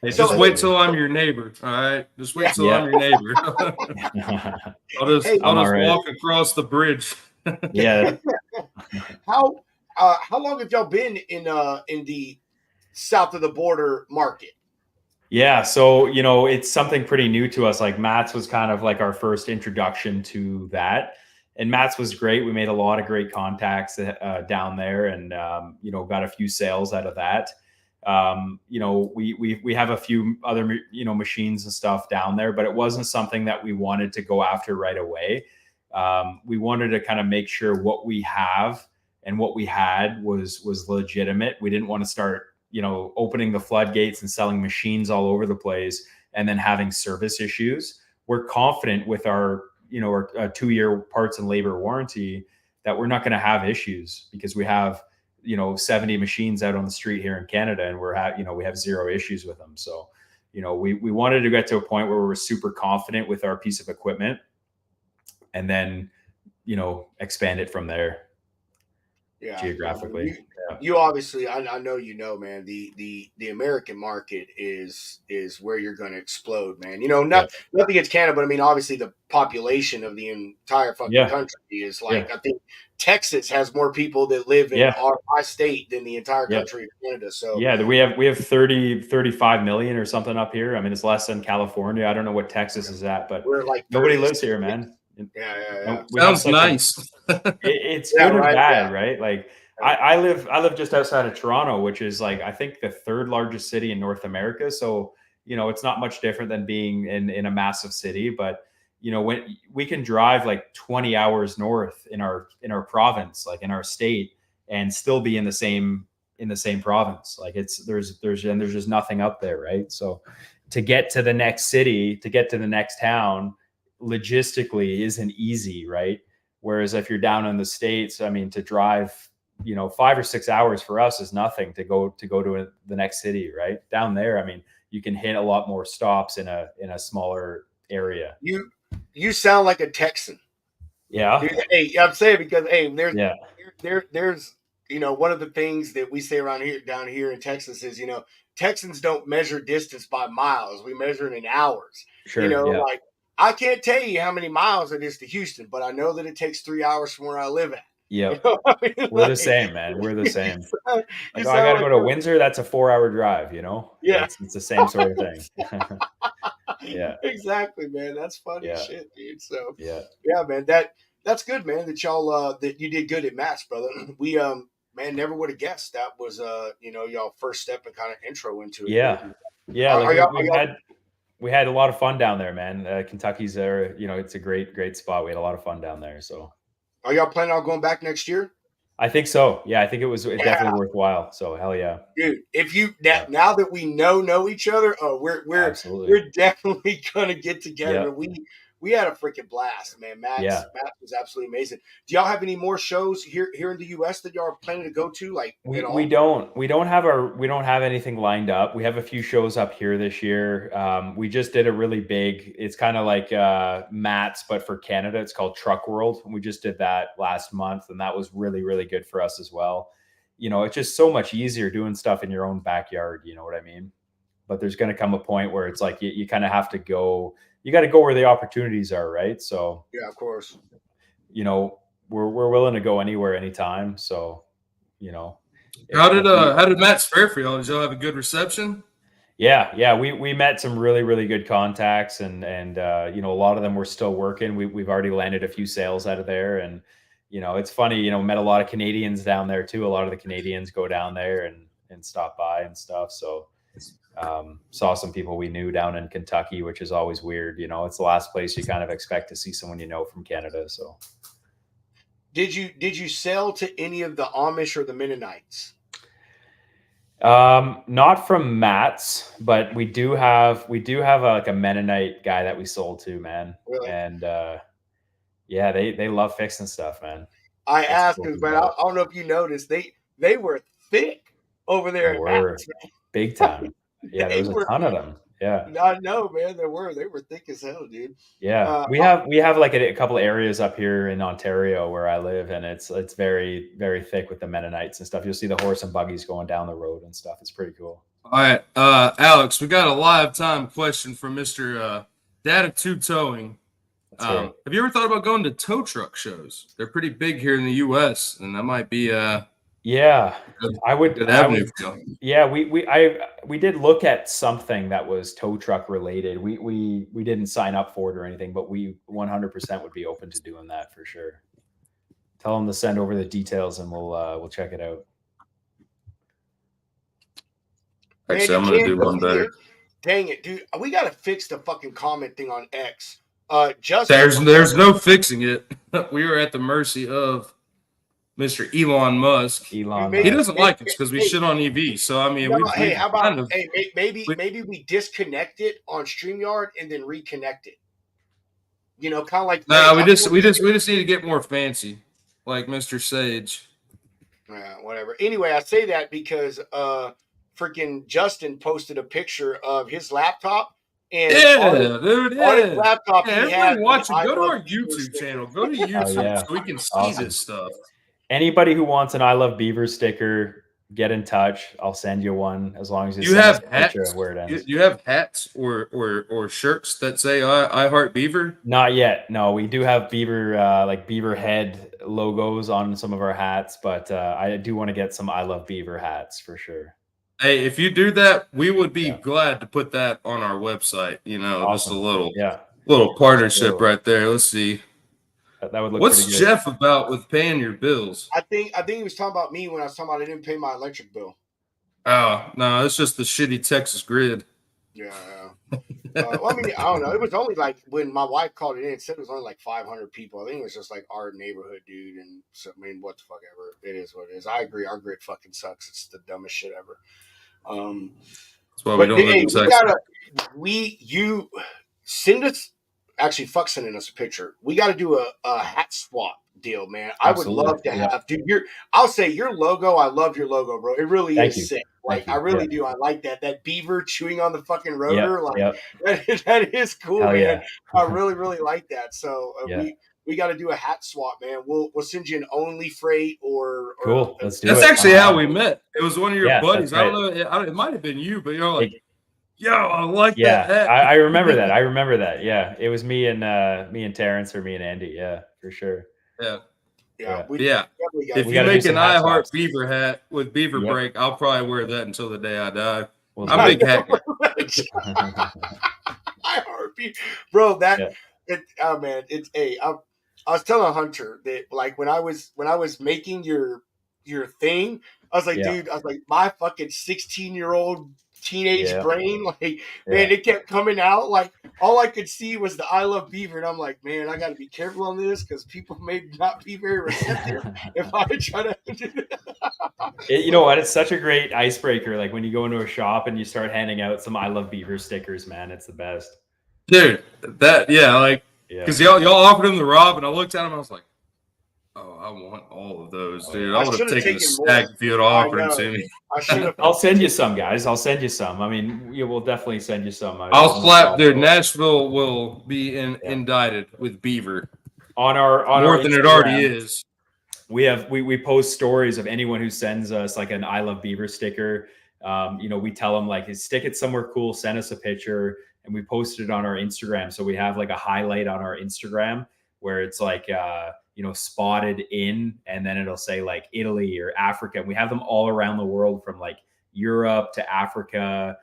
Hey, just wait till I'm your neighbor. All right, just wait till I'm your neighbor. I'll just walk across the bridge. Yeah. How long have y'all been in the south of the border market? Yeah, so you know, it's something pretty new to us. Like Matt's was kind of like our first introduction to that. And Matt's was great. We made a lot of great contacts down there, and you know, got a few sales out of that. You know, we have a few other, you know, machines and stuff down there, but it wasn't something that we wanted to go after right away. We wanted to kind of make sure what we have and what we had was legitimate. We didn't want to start, opening the floodgates and selling machines all over the place and then having service issues. We're confident with our 2-year parts and labor warranty that we're not going to have issues, because we have 70 machines out on the street here in Canada, and we have zero issues with them. So we wanted to get to a point where we were super confident with our piece of equipment, and then expand it from there. Yeah, geographically. You obviously, I know man. The American market is where you're going to explode, man. Nothing against Canada, but I mean, obviously, the population of the entire fucking country is like, I think Texas has more people that live in my state than the entire country of Canada. So we have 35 million or something up here. I mean, it's less than California. I don't know what Texas is at, but we're like nobody lives here, man. Yeah. Sounds nice. It's good and bad, right? Like I live just outside of Toronto, which is like, I think the 3rd largest city in North America. So, it's not much different than being in a massive city, but when we can drive like 20 hours north in our province, like in our state, and still be in the same province. Like there's just nothing up there, right? So to get to the next city, to get to the next town, logistically isn't easy, right? Whereas if you're down in the States, I mean, to drive 5 or 6 hours for us is nothing to go to the next city, right? Down there, I mean, you can hit a lot more stops in a smaller area. You sound like a Texan. Yeah. Dude, hey, I'm saying, because there's one of the things that we say down here in Texas is, Texans don't measure distance by miles. We measure it in hours. Sure. Like, I can't tell you how many miles it is to Houston, but I know that it takes 3 hours from where I live at. Yeah. We're the same, man. We're the same. I got to go to Windsor. That's a 4-hour drive, Yeah. It's the same sort of thing. Yeah. Exactly, man. That's funny shit, dude. So, yeah, man, that's good, man, that y'all, that you did good at Matt's, brother. We, man, never would have guessed that was, y'all first step and kind of intro into it. Yeah. Yeah. We had a lot of fun down there, man. Kentucky's there, it's a great spot. We had a lot of fun down there. So are y'all planning on going back next year? I think so. Yeah, I think it was definitely worthwhile. So hell yeah, dude. If you now that we know each other, we're definitely gonna get together. Yeah. We had a freaking blast, man. Matt was absolutely amazing. Do y'all have any more shows here in the U.S. that y'all are planning to go to? Like we don't have anything lined up. We have a few shows up here this year. We just did a really big. It's kind of like Matt's, but for Canada. It's called Truck World, and we just did that last month, and that was really, really good for us as well. It's just so much easier doing stuff in your own backyard. You know what I mean? But there's going to come a point where it's like you kind of have to go. You got to go where the opportunities are, right? So yeah, of course. We're willing to go anywhere, anytime. So, how did Matt's fare for y'all? Did y'all have a good reception? Yeah. We met some really, really good contacts, and a lot of them were still working. We've already landed a few sales out of there, and it's funny. Met a lot of Canadians down there too. A lot of the Canadians go down there and stop by and stuff. So. Saw some people we knew down in Kentucky, which is always weird. It's the last place you kind of expect to see someone from Canada. So did you sell to any of the Amish or the Mennonites? Not from Matt's, but we do have like a Mennonite guy that we sold to, man. Really? And they love fixing stuff, man. I asked because, man, I don't know if you noticed, they were thick over there at Matt's, man. Big time. Yeah, there was a ton of them. Yeah, I know, man. They were thick as hell, dude. Yeah, we have like a couple areas up here in Ontario where I live, and it's very, very thick with the Mennonites and stuff. You'll see the horse and buggies going down the road and stuff. It's pretty cool. All right, Alex, we got a live time question from Mr. Dad of Two Towing. Have you ever thought about going to tow truck shows? They're pretty big here in the U.S., and that might be I would. Yeah, we did look at something that was tow truck related. We didn't sign up for it or anything, but we 100% would be open to doing that for sure. Tell them to send over the details, and we'll check it out. Actually, I'm gonna do one better. Dang it, dude! We gotta fix the fucking comment thing on X. There's no fixing it. We were at the mercy of Mr. Elon Musk. Elon Maybe- He Musk. doesn't like us because we shit on EV. So I mean, hey, how about kind of, maybe we disconnect it on StreamYard and then reconnect it. You know, kind of like we just need to get more fancy, like Mr. Sage. Whatever. Anyway, I say that because freaking Justin posted a picture of his laptop. And dude, on his laptop, yeah, he has everybody watching. I Go to Love our Beaver YouTube sticker. channel. Go to YouTube yeah. so we can see Awesome. this stuff. Anybody who wants an I Love Beaver sticker, get in touch. I'll send you one as long as you You send us have a picture hats. of where it ends. You have hats or shirts that say "I Heart Beaver." Not yet. No, we do have Beaver like Beaver head logos on some of our hats, but I do want to get some I Love Beaver hats for sure. Hey, if you do that, we would be glad to put that on our website. You know, Awesome. just a Yeah, little partnership right there. Let's see. that would look What's pretty good. Jeff about with paying your bills? I think he was talking about me when I was talking about I didn't pay my electric bill. Oh no, it's just the shitty Texas grid. Yeah. Well, I mean, I don't know. It was only like when my wife called it in, it said it was only like 500 people. I think it was just like our neighborhood, dude. And so, I mean, what the fuck ever. It is what it is. I agree. Our grid fucking sucks. It's the dumbest shit ever. That's why we don't live in Texas. You send us. Actually, fuck sending us a picture. We got to do a hat swap deal, man. Absolutely. I would love to have, dude. I'll say your logo. I love your logo, bro. It really is sick. Like I really do. I like that. That beaver chewing on the fucking rotor. That is cool, Hell man. yeah. I really, really like that. So we got to do a hat swap, man. We'll send you an Only Freight or cool. Let's do That's it. actually how we met. It was one of your buddies. Right. I don't know. It might have been you, but you're like, yo, I like that hat. I remember that. I remember that. Yeah, it was me and Terrence or me and Andy. Yeah, for sure. Yeah. Yeah. If you make an I Heart Beaver hat with Beaver Brake, I'll probably wear that until the day I die. I'm a big hat guy. I Heart Beaver, bro. Oh man, it's I was telling Hunter that like when I was making your thing, I was like, dude, I was like, my fucking 16-year-old teenage brain, like, man, it kept coming out. Like, all I could see was the I Love Beaver, and I'm like, man, I got to be careful on this because people may not be very receptive if I try to. You know what? It's such a great icebreaker. Like when you go into a shop and you start handing out some I Love Beaver stickers, man, it's the best. Dude, because y'all offered him the Rob, and I looked at him, and I was like, oh, I want all of those, dude. I would have taken a stack if you had offered them to me. I'll send you some, guys. I'll send you some. I mean, we'll definitely send you some. I'll slap, dude. Nashville will be indicted with Beaver on our more than it already is. We post stories of anyone who sends us like an I Love Beaver sticker. We tell them like, stick it somewhere cool, send us a picture, and we post it on our Instagram. So we have like a highlight on our Instagram where it's like spotted in, and then it'll say like Italy or Africa. And we have them all around the world, from like Europe to Africa,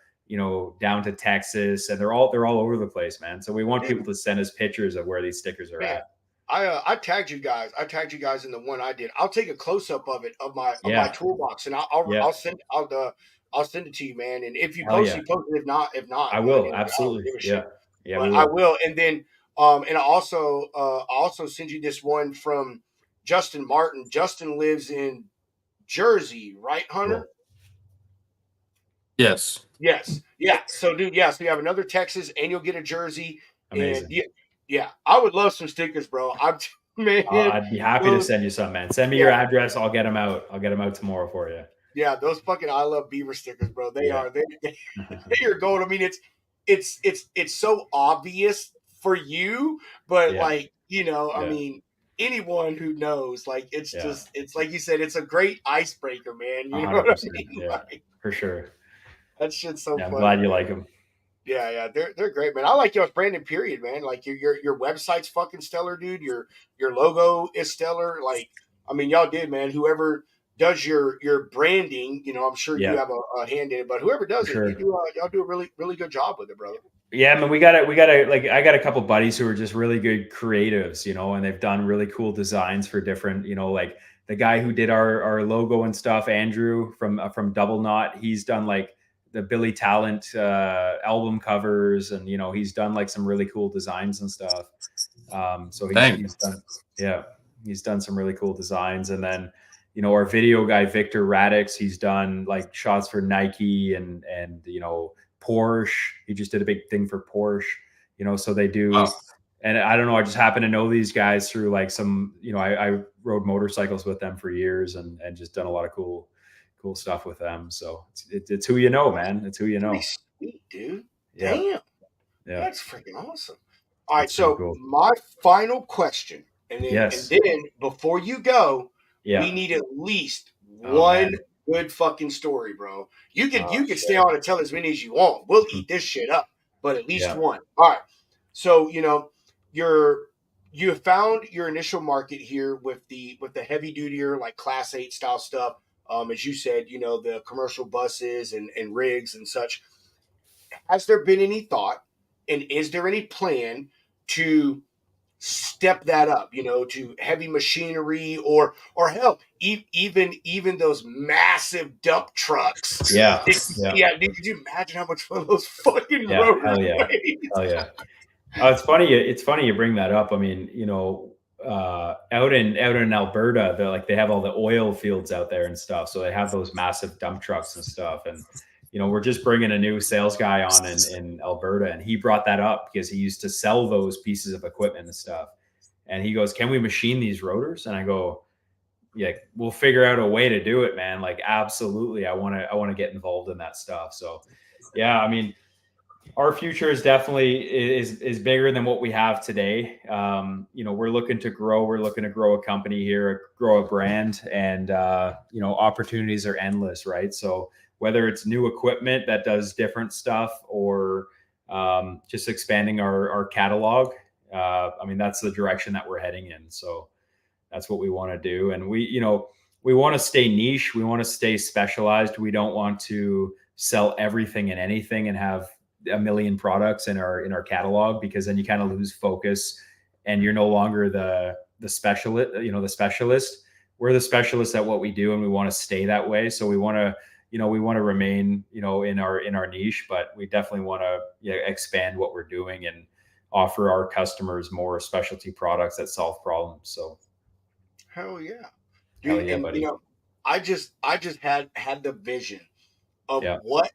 down to Texas, and they're all over the place, man. So we want people to send us pictures of where these stickers are at. I tagged you guys. In the one I did. I'll take a close up of it of my toolbox, and I'll send it to you, man. And if you post, you post it. If not, I will absolutely. I will. And then and I also send you this one from Justin Martin. Justin lives in Jersey, right, Hunter? Cool. Yes. Yeah. So, dude, so you have another Texas, and you'll get a Jersey. Amazing. And yeah, I would love some stickers, bro. I'd be happy to send you some, man. Send me your address. I'll get them out. I'll get them out tomorrow for you. Yeah, those fucking I Love Beaver stickers, bro. They are gold. I mean, it's so obvious for you, but I mean, anyone who knows, like, it's like you said, it's a great icebreaker, man. You know what I mean? Yeah, for sure. That shit's so fun. I'm glad you like them. Yeah, they're great, man. I like yours, Brandon. Period, man. Like your website's fucking stellar, dude. Your logo is stellar. Like, I mean, y'all did, man. Whoever does your branding, I'm sure you have a hand in it, but whoever does it, y'all do a really, really good job with it, brother. Yeah, man, we got like, I got a couple buddies who are just really good creatives, and they've done really cool designs for different, like the guy who did our logo and stuff, Andrew from Double Knot. He's done like the Billy Talent album covers, and he's done like some really cool designs and stuff. So he's done, He's done some really cool designs. And then, you know, our video guy, Victor Radix, he's done like shots for Nike and, you know, Porsche. He just did a big thing for Porsche, you know, so they do. Oh. And I don't know, I just happen to know these guys through like some, you know, I rode motorcycles with them for years and just done a lot of cool stuff with them. So it's who you know, man. It's who you know. Pretty sweet, dude. Yeah. Damn. Yeah. That's freaking awesome. All right, That's pretty so cool. my final question, and then, Yes. and then before you go, Yeah. we need at least Oh, one man. good fucking story, bro. You can Oh, stay on and tell as many as you want. We'll eat this shit up, but at least Yeah. one. All right. So you know you have found your initial market here with the heavy dutier like Class 8 style stuff. As you said, you know, the commercial buses and rigs and such. Has there been any thought, and is there any plan to step that up, you know, to heavy machinery or hell, even those massive dump trucks? Yeah. Yeah, dude, could you imagine how much fun those fucking Yeah. rotors Hell yeah. weigh? Hell yeah. Oh, it's funny. It's funny you bring that up. I mean, you know, out in Alberta, they have all the oil fields out there and stuff. So they have those massive dump trucks and stuff. And, you know, we're just bringing a new sales guy on in Alberta, and he brought that up because he used to sell those pieces of equipment and stuff. And he goes, "Can we machine these rotors?" And I go, "Yeah, we'll figure out a way to do it, man. Like, absolutely. I want to get involved in that stuff." So, yeah, I mean, our future is definitely is bigger than what we have today. You know, we're looking to grow. We're looking to grow a company here, grow a brand, and you know, opportunities are endless, right? So whether it's new equipment that does different stuff or just expanding our catalog, I mean, that's the direction that we're heading in. So that's what we want to do, and you know, we want to stay niche. We want to stay specialized. We don't want to sell everything and anything and have a million products in our catalog, because then you kind of lose focus and you're no longer the specialist, you know, the specialist. We're the specialists at what we do, and we want to stay that way. So we want to, you know, remain, you know, in our niche, but we definitely want to, you know, expand what we're doing and offer our customers more specialty products that solve problems. So Hell yeah. Hell Dude, yeah, and buddy. you know, I just had the vision of Yeah. what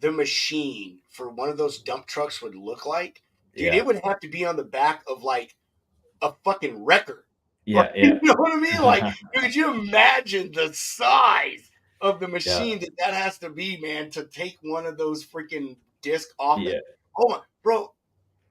the machine for one of those dump trucks would look like. Dude, Yeah. it would have to be on the back of like a fucking record. Yeah. You Yeah. know what I mean? Like, dude, could you imagine the size of the machine that has to be, man, to take one of those freaking discs off Yeah. it? Oh my, bro,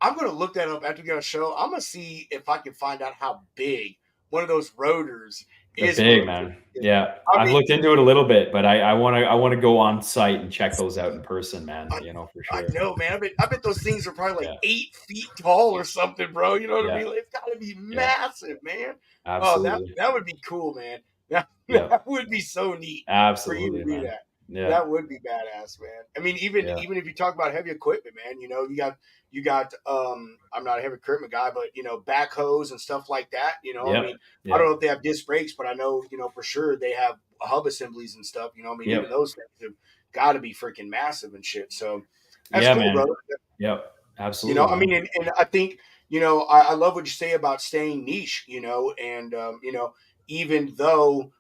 I'm gonna look that up after we get on the show. I'm gonna see if I can find out how big one of those rotors They're is. big, man. Yeah. I I've mean, looked into it a little bit, but I want to go on site and check those out in person, man. You know, for I sure. know, man. I bet those things are probably like Yeah. 8 feet tall or something, bro. You know what I Yeah. mean? It's got to be massive, man. Absolutely. Oh, that would be cool, man. Yeah. That would be so neat for you Absolutely, to do man. that. Yeah. That would be badass, man. I mean, even if you talk about heavy equipment, man, you know, you got I'm not a heavy equipment guy, but you know, backhoes and stuff like that. You know, I mean, I don't know if they have disc brakes, but I know, you know, for sure they have hub assemblies and stuff. You know, I mean, even those things have got to be freaking massive and shit. So that's cool, man. bro. Yep. Absolutely. You know, I mean, and I think, you know, I love what you say about staying niche, you know, and, you know, even though,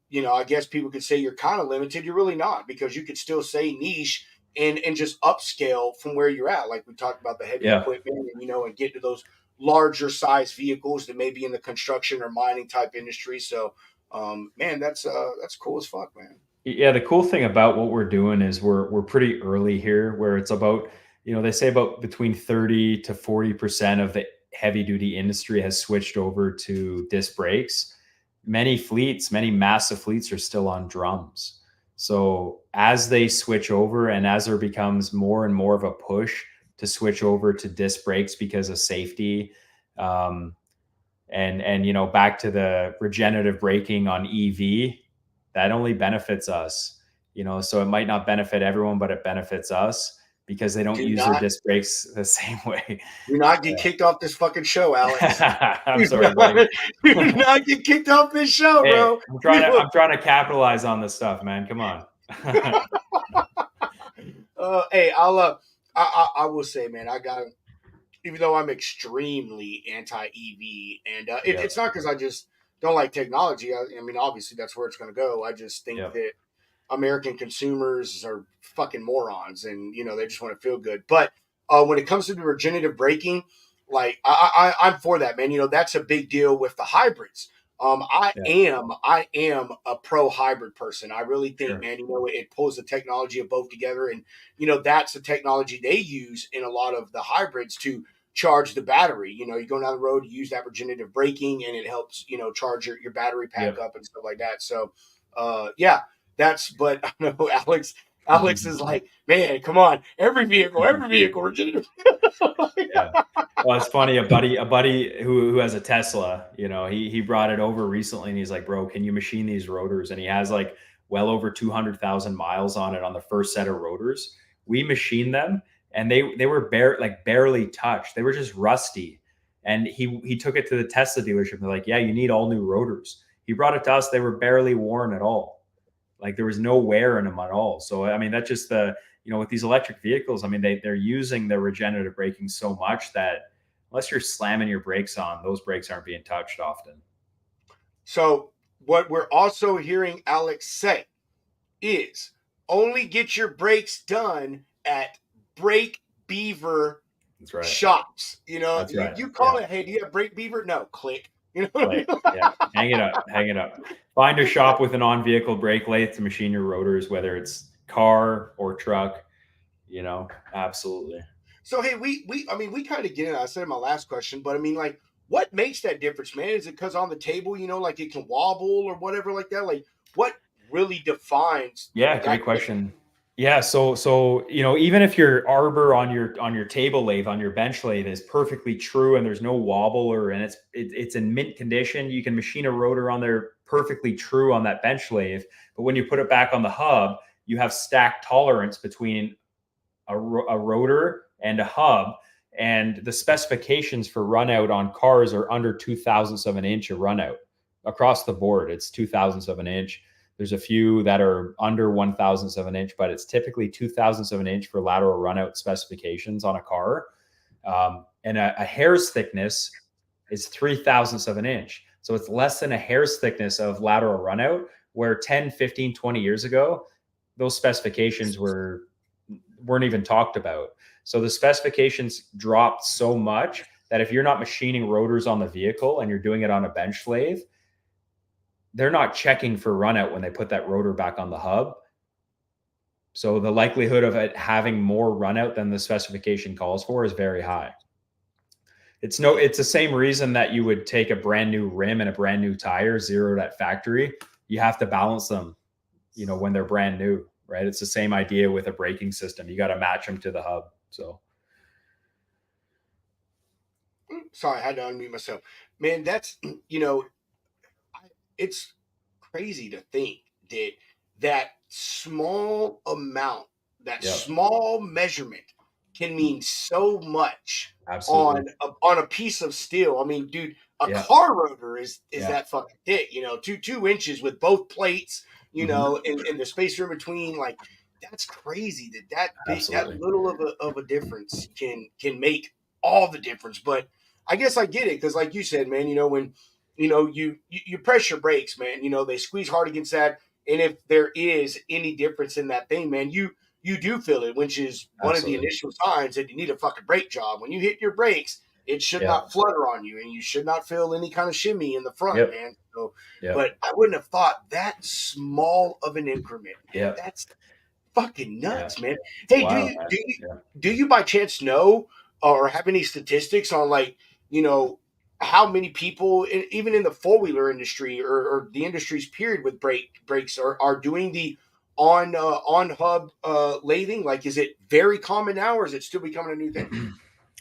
you know, I guess people could say you're kind of limited, you're really not, because you could still say niche and just upscale from where you're at. Like we talked about the heavy equipment and, you know, and get to those larger size vehicles that may be in the construction or mining type industry. So, man, that's cool as fuck, man. Yeah, the cool thing about what we're doing is we're pretty early here, where it's about, you know, they say about between 30 to 40% of the heavy duty industry has switched over to disc brakes. Many massive fleets are still on drums. So as they switch over and as there becomes more and more of a push to switch over to disc brakes because of safety, and you know, back to the regenerative braking on EV, that only benefits us, you know. So it might not benefit everyone, but it benefits us because they don't use their disc brakes the same way. Do not get kicked off this fucking show, Alex. I'm sorry, buddy. Do not get kicked off this show, bro. I'm trying to capitalize on this stuff, man. Come on. Hey, I will say, man, I got even though I'm extremely anti EV, and it's not because I just don't like technology. I mean, obviously that's where it's going to go. I just think that American consumers are fucking morons, and they just want to feel good. But when it comes to the regenerative braking, like I'm for that, man. That's a big deal with the hybrids. I am a pro hybrid person. I really think, man, it pulls the technology of both together, and that's the technology they use in a lot of the hybrids to charge the battery. You go down the road, you use that regenerative braking, and it helps charge your battery pack up and stuff like that. So, yeah. But I know Alex is like, man, come on, every vehicle, regenerative. Well, it's funny. A buddy who has a Tesla, he brought it over recently, and he's like, bro, can you machine these rotors? And he has like well over 200,000 miles on it on the first set of rotors. We machined them, and they were barely touched. They were just rusty. And he took it to the Tesla dealership. They're like, yeah, you need all new rotors. He brought it to us. They were barely worn at all. Like there was no wear in them at all. So, I mean, that's just with these electric vehicles, I mean, they're using their regenerative braking so much that unless you're slamming your brakes on, those brakes aren't being touched often. So what we're also hearing Alex say is only get your brakes done at Brake Beaver shops. That's right. You call it, hey, do you have Brake Beaver? No, click. Click. Yeah, hang it up. Find a shop with an on-vehicle brake lathe to machine your rotors, whether it's car or truck. Absolutely. So hey, we kind of get it. I said in my last question, but I mean, like, what makes that difference, man? Is it because on the table, like it can wobble or whatever like that? Like, what really defines? Yeah, great question. Yeah, so even if your arbor on your table lathe, on your bench lathe is perfectly true and there's no wobble and it's in mint condition, you can machine a rotor on there perfectly true on that bench lathe. But when you put it back on the hub, you have stack tolerance between a rotor and a hub, and the specifications for run out on cars are under 2/1000ths of an inch of run out across the board. It's 2/1000ths of an inch. There's a few that are under 1/1000th of an inch, but it's typically 2/1000ths of an inch for lateral run out specifications on a car. And a hair's thickness is 3/1000ths of an inch. So it's less than a hair's thickness of lateral run out, where 10, 15, 20 years ago, those specifications weren't even talked about. So the specifications dropped so much that if you're not machining rotors on the vehicle and you're doing it on a bench lathe, they're not checking for run out when they put that rotor back on the hub. So the likelihood of it having more run out than the specification calls for is very high. It's the same reason that you would take a brand new rim and a brand new tire zeroed at factory. You have to balance them, when they're brand new, right? It's the same idea with a braking system. You got to match them to the hub. So. Sorry, I had to unmute myself. Man, that's, it's crazy to think that small amount, small measurement can mean so much on a piece of steel. I mean, dude, a car rotor is that fucking thick, 2 inches with both plates, and the space in between. Like, that's crazy that little of a difference can make all the difference. But I guess I get it, because like you said, man, when you press your brakes, man, they squeeze hard against that, and if there is any difference in that thing, man, you do feel it, which is one of the initial signs that you need a fucking brake job. When you hit your brakes, it should not flutter on you, and you should not feel any kind of shimmy in the front, man. So, but I wouldn't have thought that small of an increment. That's fucking nuts, man. Hey, do you by chance know or have any statistics on, like, how many people, even in the four-wheeler industry or the industries period with brakes are doing the on hub lathing? Like, is it very common now, or is it still becoming a new thing?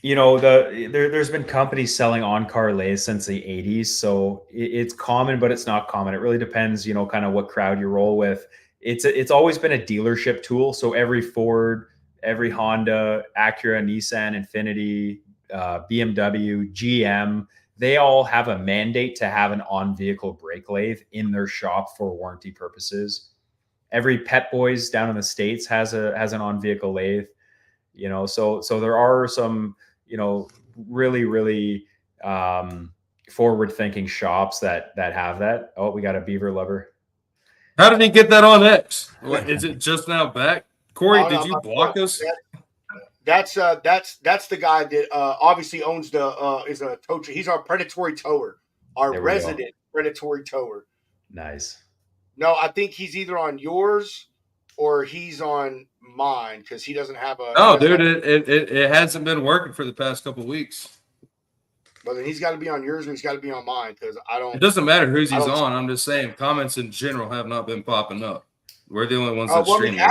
There's been companies selling on-car lathes since the 80s. So it's common, but it's not common. It really depends, kind of what crowd you roll with. It's always been a dealership tool. So every Ford, every Honda, Acura, Nissan, Infiniti, BMW, GM, they all have a mandate to have an on-vehicle brake lathe in their shop for warranty purposes. Every Pet Boys down in the States has an on-vehicle lathe. So there are some, really, really forward-thinking shops that have that. Oh, we got a beaver lover. How did he get that on X? What, is it just now back? Corey, did you block us? That's the guy that obviously owns the is a tow. He's our predatory tower, our resident predatory tower. Nice. No, I think he's either on yours or he's on mine because he doesn't have a. Oh, dude, it hasn't been working for the past couple of weeks. But then he's got to be on yours or he's got to be on mine because I don't. It doesn't matter who's he's on. I'm just saying comments in general have not been popping up. We're the only ones that stream this.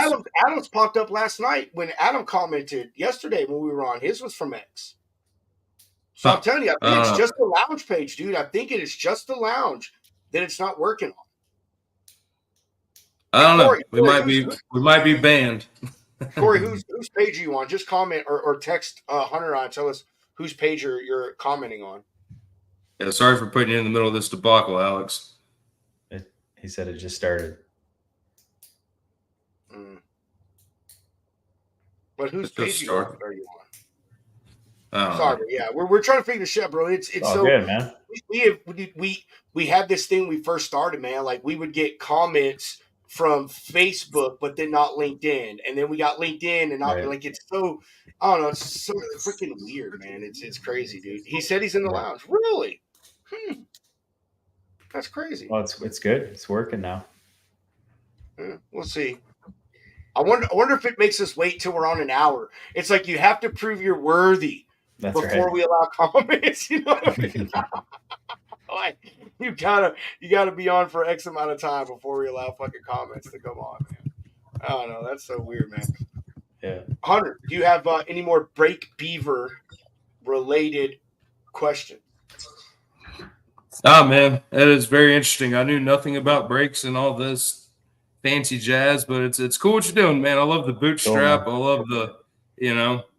Adam's popped up last night when Adam commented yesterday when we were on. His was from X. So I'm telling you, I think it's just the lounge page, dude. I think it is just the lounge that it's not working on. I don't know. We might be banned. Corey, whose page are you on? Just comment or text Hunter on. Tell us whose page you're commenting on. Yeah, sorry for putting you in the middle of this debacle, Alex. He said it just started. But whose page are you on? Oh, sorry, yeah, we're trying to figure this shit out, bro. It's so good, man. We had this thing we first started, man. Like we would get comments from Facebook, but then not LinkedIn, and then we got LinkedIn, and not like it's so. I don't know. It's so freaking weird, man. It's crazy, dude. He said he's in the lounge. Really? That's crazy. Well, it's good. It's working now. Yeah, we'll see. I wonder if it makes us wait till we're on an hour. It's like you have to prove you're worthy before we allow comments. You know what I mean? Like you gotta be on for X amount of time before we allow fucking comments to come on, man. I don't know. That's so weird, man. Yeah. Hunter, do you have any more Brake Beaver related questions? Ah, man, that is very interesting. I knew nothing about brakes and all this fancy jazz, but it's cool what you're doing, man. I love the bootstrap. I love the,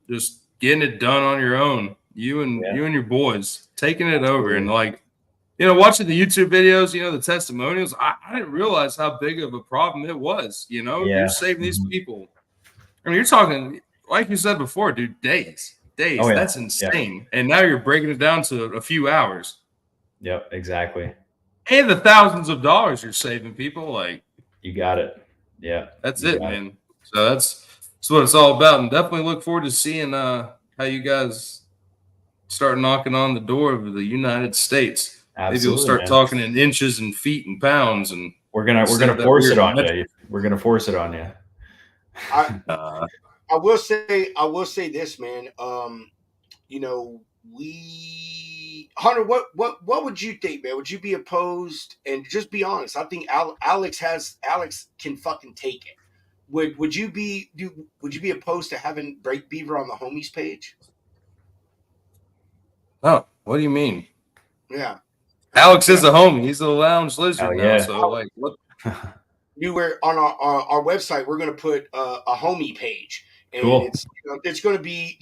just getting it done on your own. You and your boys taking it over and watching the YouTube videos, the testimonials. I didn't realize how big of a problem it was. You're saving these people. I mean, you're talking, like you said before, dude, days. Oh, yeah. That's insane. Yeah. And now you're breaking it down to a few hours. Yep, exactly. And the thousands of dollars you're saving people, like. You got it. Yeah. That's it, man. So that's what it's all about. And definitely look forward to seeing how you guys start knocking on the door of the United States. Absolutely, maybe we'll start talking in inches and feet and pounds, and we're gonna force it on you. We're gonna force it on you. I will say this, man. Hunter, what would you think, man? Would you be opposed? And just be honest. I think Alex can fucking take it. Would you be opposed to having Brake Beaver on the homies page? Oh, what do you mean? Yeah, Alex is a homie. He's a lounge lizard now. So what? We're on our website. We're going to put a homie page, and it's going to be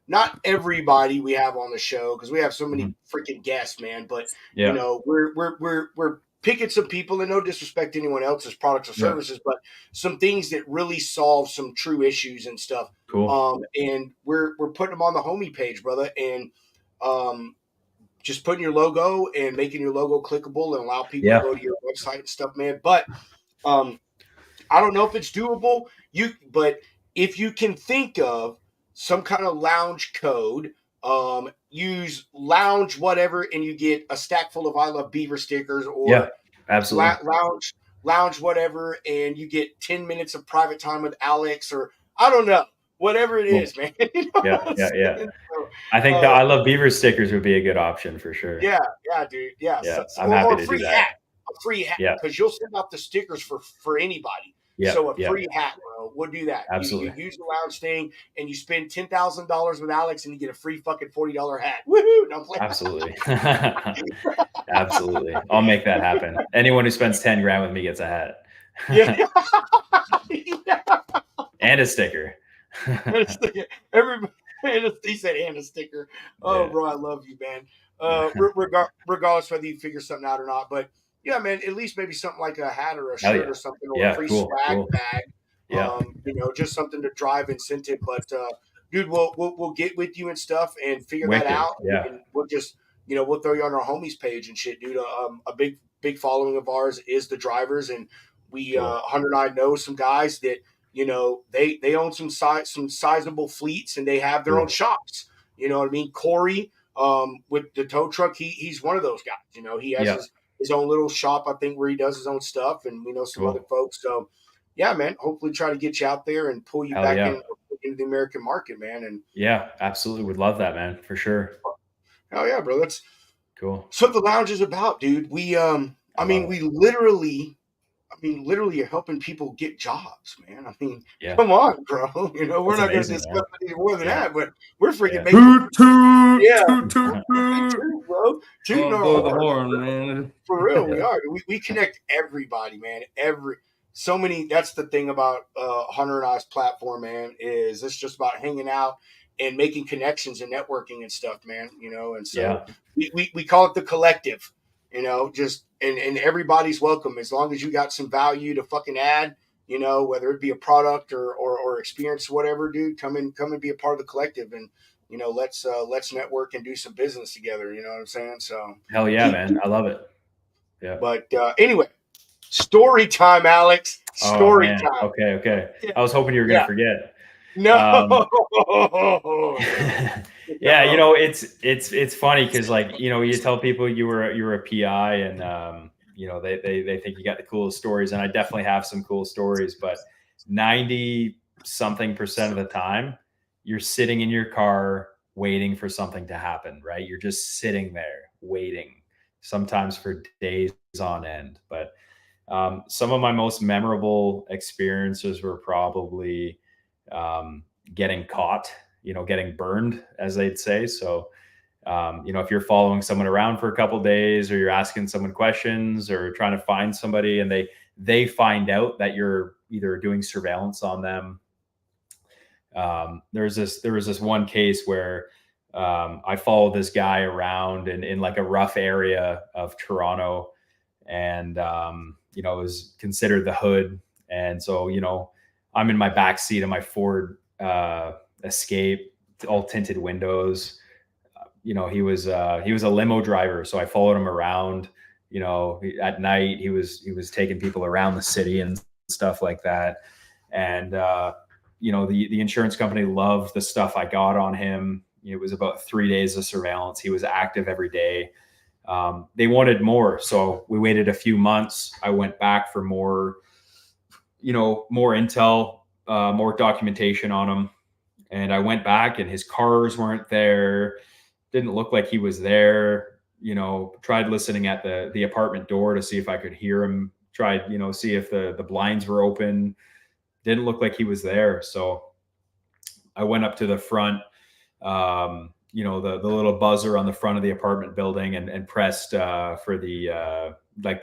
not everybody we have on the show because we have so many freaking guests, man. But we're picking some people, and no disrespect to anyone else's products or services, but some things that really solve some true issues and stuff. Cool. And we're putting them on the homie page, brother, and just putting your logo and making your logo clickable and allow people to go to your website and stuff, man. But I don't know if it's doable. But if you can think of some kind of lounge code, use lounge whatever, and you get a stack full of I Love Beaver stickers, or absolutely lounge whatever, and you get 10 minutes of private time with Alex, or I don't know, whatever it is, man. So, I think the I Love Beaver stickers would be a good option for sure. Yeah, dude. Yeah, I'm happy to do that. A free hat, because you'll send out the stickers for anybody. So a free hat, bro. We'll do that. Absolutely. You use the lounge thing, and you spend $10,000 with Alex, and you get a free fucking $40 hat. Woohoo! No, absolutely. Absolutely. I'll make that happen. Anyone who spends 10 grand with me gets a hat. And a sticker. Everybody, he said, and a sticker. Oh, bro, I love you, man. Regardless whether you figure something out or not, but yeah, man, at least maybe something like a hat or a shirt or something, or a free swag bag. Just something to drive incentive. But dude, we'll get with you and stuff and figure that Wicked. out. Yeah. And we'll just, we'll throw you on our homies page and shit, dude. A big following of ours is the drivers, and we Cool. Hunter and I know some guys that they own some sizable fleets, and they have their own Cool. shops. You know what I mean? Corey, with the tow truck, he's one of those guys. He has his own little shop, I think, where he does his own stuff, and we know some other folks. So, yeah, man, hopefully try to get you out there and pull you back into the American market, man. And yeah, absolutely, would love that, man, for sure. Oh yeah, bro, that's cool. That's what the lounge is about, dude. We literally are helping people get jobs, man. Come on, bro. We're not going to discuss any more than that, but we're freaking making toot, bro. Tooting our horn, man. For real, we are. We connect everybody, man. That's the thing about Hunter and I's platform, man, is it's just about hanging out and making connections and networking and stuff, man. And so we call it the collective. Just and everybody's welcome as long as you got some value to fucking add, whether it be a product or experience, whatever, dude, come and be a part of the collective, and let's network and do some business together. You know what I'm saying? So hell yeah, man. I love it. Yeah. But anyway, story time, Alex. Story time. Okay. I was hoping you were gonna forget. No. Yeah, it's funny because you tell people you're a PI, and they think you got the coolest stories, and I definitely have some cool stories, but 90-something% of the time you're sitting in your car waiting for something to happen, right? You're just sitting there waiting, sometimes for days on end. But some of my most memorable experiences were probably getting caught, getting burned, as they'd say. So, if you're following someone around for a couple of days, or you're asking someone questions or trying to find somebody, and they find out that you're either doing surveillance on them. There was this one case where I followed this guy around in like a rough area of Toronto, and it was considered the hood. And so, I'm in my back seat of my Ford Escape, all tinted windows. He was a limo driver, so I followed him around. At night he was taking people around the city and stuff like that. And the insurance company loved the stuff I got on him. It was about 3 days of surveillance. He was active every day. They wanted more, so we waited a few months. I went back for more intel, more documentation on him. And I went back, and his cars weren't there. Didn't look like he was there. Tried listening at the apartment door to see if I could hear him. Tried, see if the blinds were open. Didn't look like he was there. So I went up to the front, the little buzzer on the front of the apartment building, and pressed for the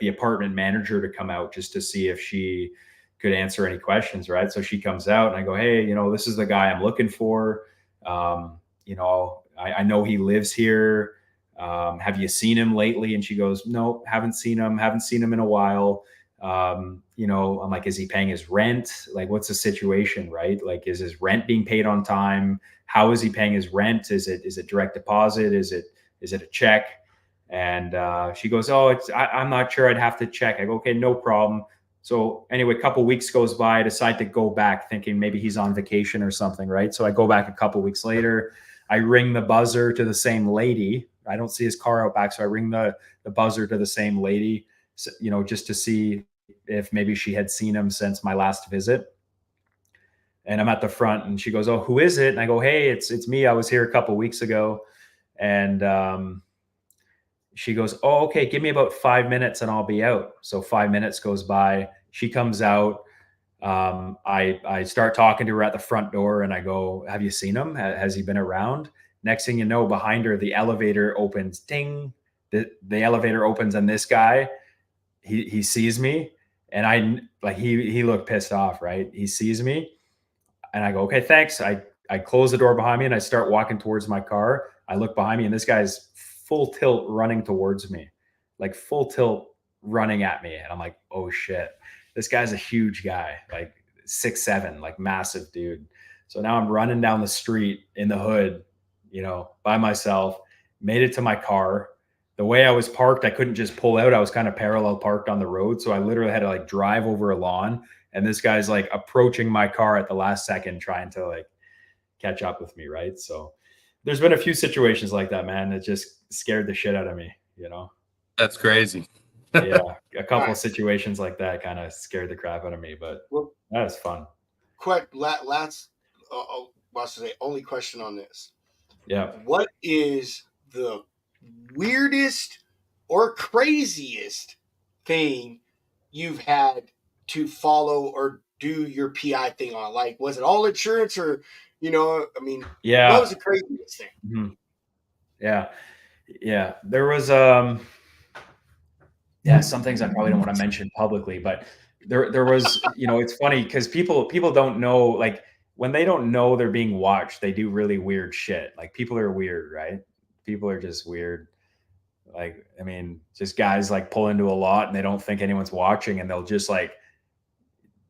apartment manager to come out just to see if she could answer any questions. Right. So she comes out, and I go, hey, this is the guy I'm looking for. I know he lives here. Have you seen him lately? And she goes, no, haven't seen him in a while. I'm like, is he paying his rent? Like, what's the situation, right? Like, is his rent being paid on time? How is he paying his rent? Is it direct deposit? Is it a check? And she goes, oh, I'm not sure. I'd have to check. I go, okay, no problem. So anyway, a couple of weeks goes by. I decide to go back, thinking maybe he's on vacation or something, right? So I go back a couple of weeks later. I ring the buzzer to the same lady. I don't see his car out back, so I ring the buzzer to the same lady, just to see if maybe she had seen him since my last visit. And I'm at the front, and she goes, oh, who is it? And I go, hey, it's me. I was here a couple of weeks ago. And she goes, oh, okay, give me about 5 minutes and I'll be out. So 5 minutes goes by. She comes out. I start talking to her at the front door, and I go, have you seen him? Has he been around? Next thing you know, behind her, the elevator opens. Ding. The elevator opens, and this guy, he sees me, and he looked pissed off, right? He sees me, and I go, okay, thanks. I close the door behind me, and I start walking towards my car. I look behind me, and this guy's full tilt running towards me, like full tilt running at me. And I'm like, oh shit, this guy's a huge guy, like 6'7", like massive dude. So now I'm running down the street in the hood, you know, by myself, made it to my car. The way I was parked, I couldn't just pull out. I was kind of parallel parked on the road. So I literally had to like drive over a lawn. And this guy's like approaching my car at the last second, trying to like catch up with me. Right. So there's been a few situations like that, man. It just scared the shit out of me, you know? That's crazy. Yeah. A couple Nice. situations like that kind of scared the crap out of me, but Well, that was fun. last, what's to say? Only question on this. Yeah. What is the weirdest or craziest thing you've had to follow or do your PI thing on? Like, was it all insurance or, you know, I mean, Yeah. what was the craziest thing? Mhm. Yeah. Yeah. There was, some things I probably don't want to mention publicly, but there was, you know, it's funny because people don't know, like when they don't know they're being watched, they do really weird shit. Like people are weird, right? People are just weird. Like, I mean, just guys like pull into a lot and they don't think anyone's watching and they'll just like,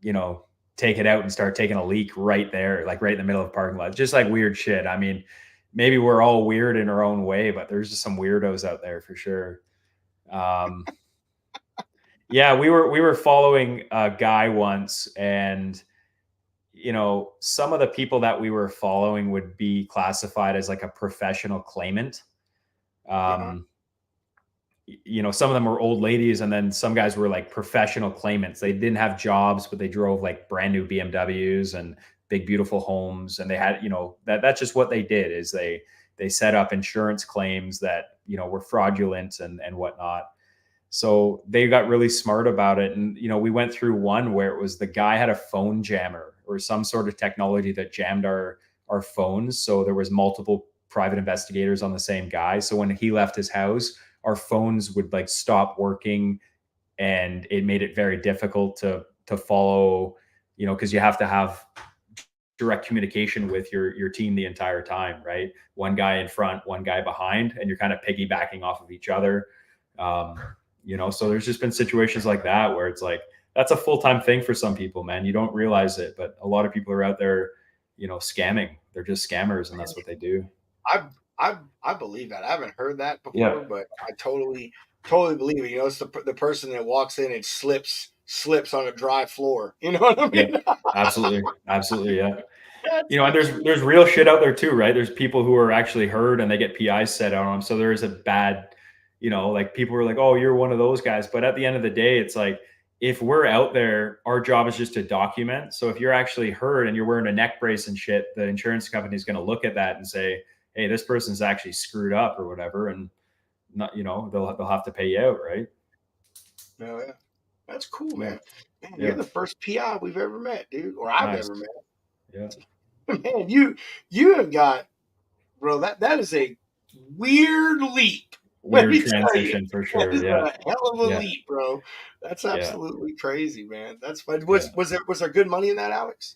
you know, take it out and start taking a leak right there, like right in the middle of the parking lot. Just like weird shit. I mean, maybe we're all weird in our own way, but there's just some weirdos out there for sure. Yeah, we were following a guy once, and you know, some of the people that we were following would be classified as like a professional claimant. Uh-huh. You know, some of them were old ladies, and then some guys were like professional claimants. They didn't have jobs, but they drove like brand new BMWs and big beautiful homes, and they had, you know, that's just what they did is they set up insurance claims that, you know, were fraudulent and whatnot. So they got really smart about it. And, you know, we went through one where it was the guy had a phone jammer or some sort of technology that jammed our phones. So there was multiple private investigators on the same guy. So when he left his house, our phones would like stop working, and it made it very difficult to follow, you know, because you have to have direct communication with your team the entire time, right? One guy in front, one guy behind, and you're kind of piggybacking off of each other. You know, so there's just been situations like that where it's like that's a full-time thing for some people, man. You don't realize it, but a lot of people are out there, you know, scamming. They're just scammers, and that's what they do. I believe that. I haven't heard that before, Yeah. but I totally believe it. You know, it's the person that walks in and slips on a dry floor. You know what I Yeah. mean? Absolutely. Absolutely. Yeah. You know, and there's real shit out there too, right? There's people who are actually hurt and they get PIs set on them. So there is a bad, you know, like people are like, oh, you're one of those guys. But at the end of the day, it's like if we're out there, our job is just to document. So if you're actually hurt and you're wearing a neck brace and shit, the insurance company is going to look at that and say, hey, this person's actually screwed up or whatever, and not, you know, they'll have to pay you out, right? No, yeah. That's cool, Yeah. man. Man, Yeah. you're the first PI we've ever met, dude, or I've Nice. ever met. Yeah. Man, you have got, bro. That is a weird leap. Let Weird me tell you, transition for that sure. is Yeah. a hell of a Yeah. leap, bro. That's Yeah. absolutely crazy, man. That's fun. Yeah. Was there good money in that, Alex?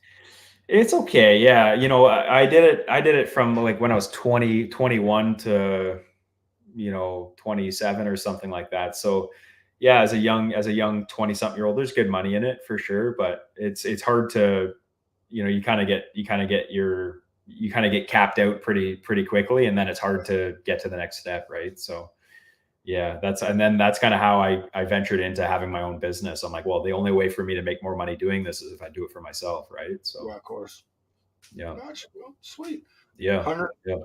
It's okay. Yeah. You know, I did it from like when I was 20, 21 to, you know, 27 or something like that. So yeah, as a young 20 something year old, there's good money in it for sure, but it's hard to, you know, you kind of get capped out pretty quickly, and then it's hard to get to the next step. Right. So yeah, that's kind of how I ventured into having my own business. I'm like, well, the only way for me to make more money doing this is if I do it for myself. Right. So Yeah, of course. yeah. Gotcha, bro. Sweet. Yeah. Hunter, Yeah.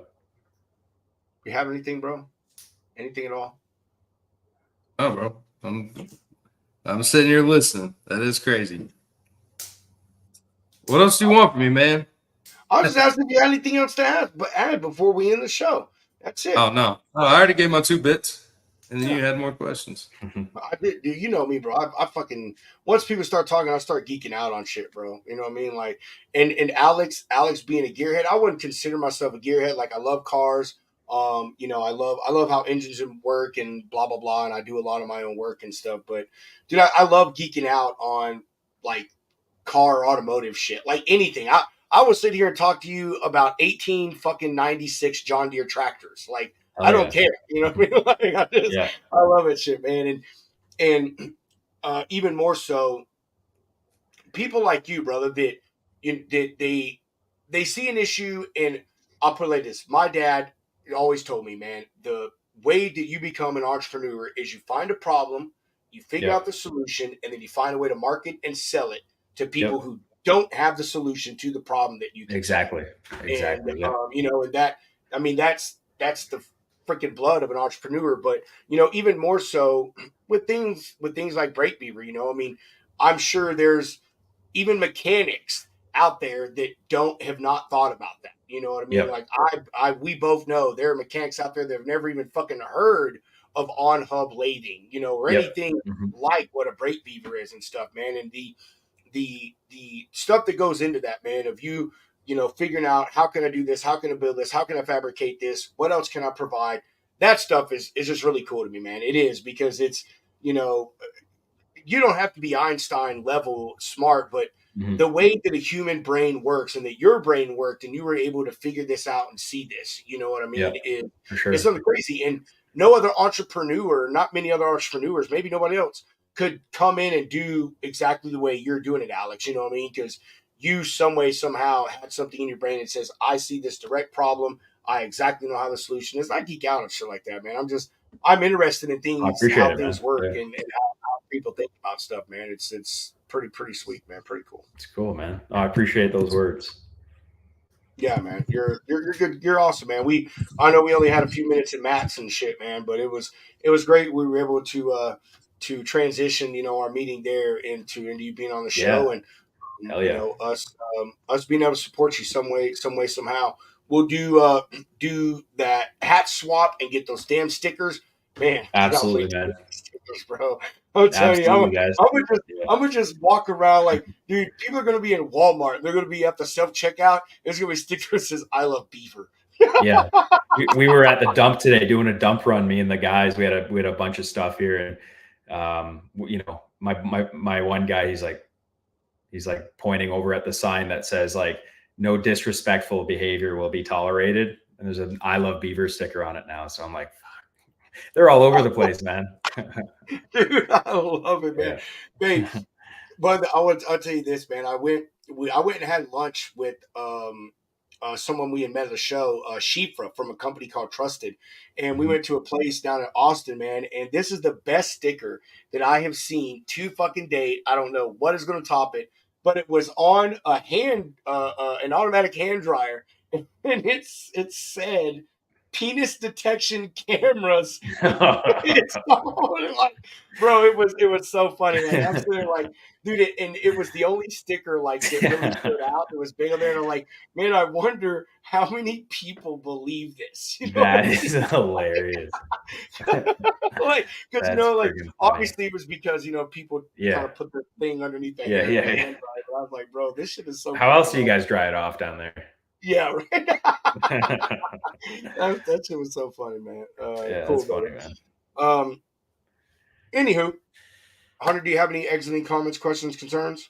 you have anything, bro? Anything at all? Oh, bro, I'm sitting here listening. That is crazy. What else do you want from me, man? I was just asking if you had anything else to add before we end the show. That's it. Oh no, I already gave my 2 bits, and then Yeah. you had more questions. I did, dude. You know me, bro. I fucking once people start talking, I start geeking out on shit, bro. You know what I mean? Like, and Alex being a gearhead, I wouldn't consider myself a gearhead. Like, I love cars. You know, I love how engines work and blah blah blah, and I do a lot of my own work and stuff. But dude, I love geeking out on like car automotive shit, like anything. I will sit here and talk to you about 18 fucking 96 John Deere tractors. Like, Oh, I don't yeah. care. You know what I mean? Like, Yeah. I love it shit, man. And even more so, people like you, brother, that they see an issue, and I'll put it like this. My dad always told me, man, the way that you become an entrepreneur is you find a problem, you figure out the solution, and then you find a way to market and sell it to people who don't have the solution to the problem that you can Exactly. solve. Exactly. And Yep. and that, I mean, that's the freaking blood of an entrepreneur. But even more so with things like Brake Beaver. I mean, I'm sure there's even mechanics out there that have not thought about that. You know what I mean? Yep. Like we both know there are mechanics out there that have never even fucking heard of on hub lathing, or anything like what a Brake Beaver is and stuff, man. And the stuff that goes into that, man, of figuring out how can I do this, how can I build this, how can I fabricate this, what else can I provide? That stuff is just really cool to me, man. It is, because it's you don't have to be Einstein level smart, but the way that a human brain works and that your brain worked and you were able to figure this out and see this, you know what I mean? For sure. It's something crazy. And no other entrepreneur, not many other entrepreneurs, maybe nobody else could come in and do exactly the way you're doing it, Alex. You know what I mean? Because you some way, somehow had something in your brain that says, I see this direct problem. I exactly know how the solution is. I geek out and shit like that, man. I'm interested in things, how things work, and how people think about stuff, man. It's pretty sweet, man. Pretty cool. It's cool, man. I appreciate those words. Yeah, man. You're good. You're awesome, man. I know we only had a few minutes at Matt's and shit, man, but it was great. We were able to transition, our meeting there into you being on the show, and Hell yeah. Us being able to support you some way, somehow. We'll do that hat swap and get those damn stickers, man. Absolutely, man. Stickers, bro. I'm telling you, guys. I'm gonna just walk around like, dude. People are gonna be in Walmart. They're gonna be at the self checkout. There's gonna be stickers that says "I love Beaver." Yeah, we were at the dump today doing a dump run. Me and the guys, we had a bunch of stuff here, and my one guy, he's like pointing over at the sign that says like, no disrespectful behavior will be tolerated. And there's an I love Beaver sticker on it now. So I'm like, fuck. They're all over the place, man. Dude, I love it, man. Hey, but I'll tell you this, man. I went and had lunch with someone we had met at the show, Shifra, from a company called Trusted. And we went to a place down in Austin, man. And this is the best sticker that I have seen to fucking date. I don't know what is going to top it, but it was on a an automatic hand dryer, and it said penis detection cameras. It's like, bro, it was so funny. Like, I'm sitting there like, dude, and it was the only sticker like that really stood out. It was big on there, and I'm like, man, I wonder how many people believe this. That is hilarious. Like, because like obviously it was because people kind of put the thing underneath the hand. I was like, bro, this shit is so. How else do you guys dry it off down there? Yeah, right. that shit was so funny, man. Cool, that's funny, man. Anywho, Hunter, do you have any exiting comments, questions, concerns?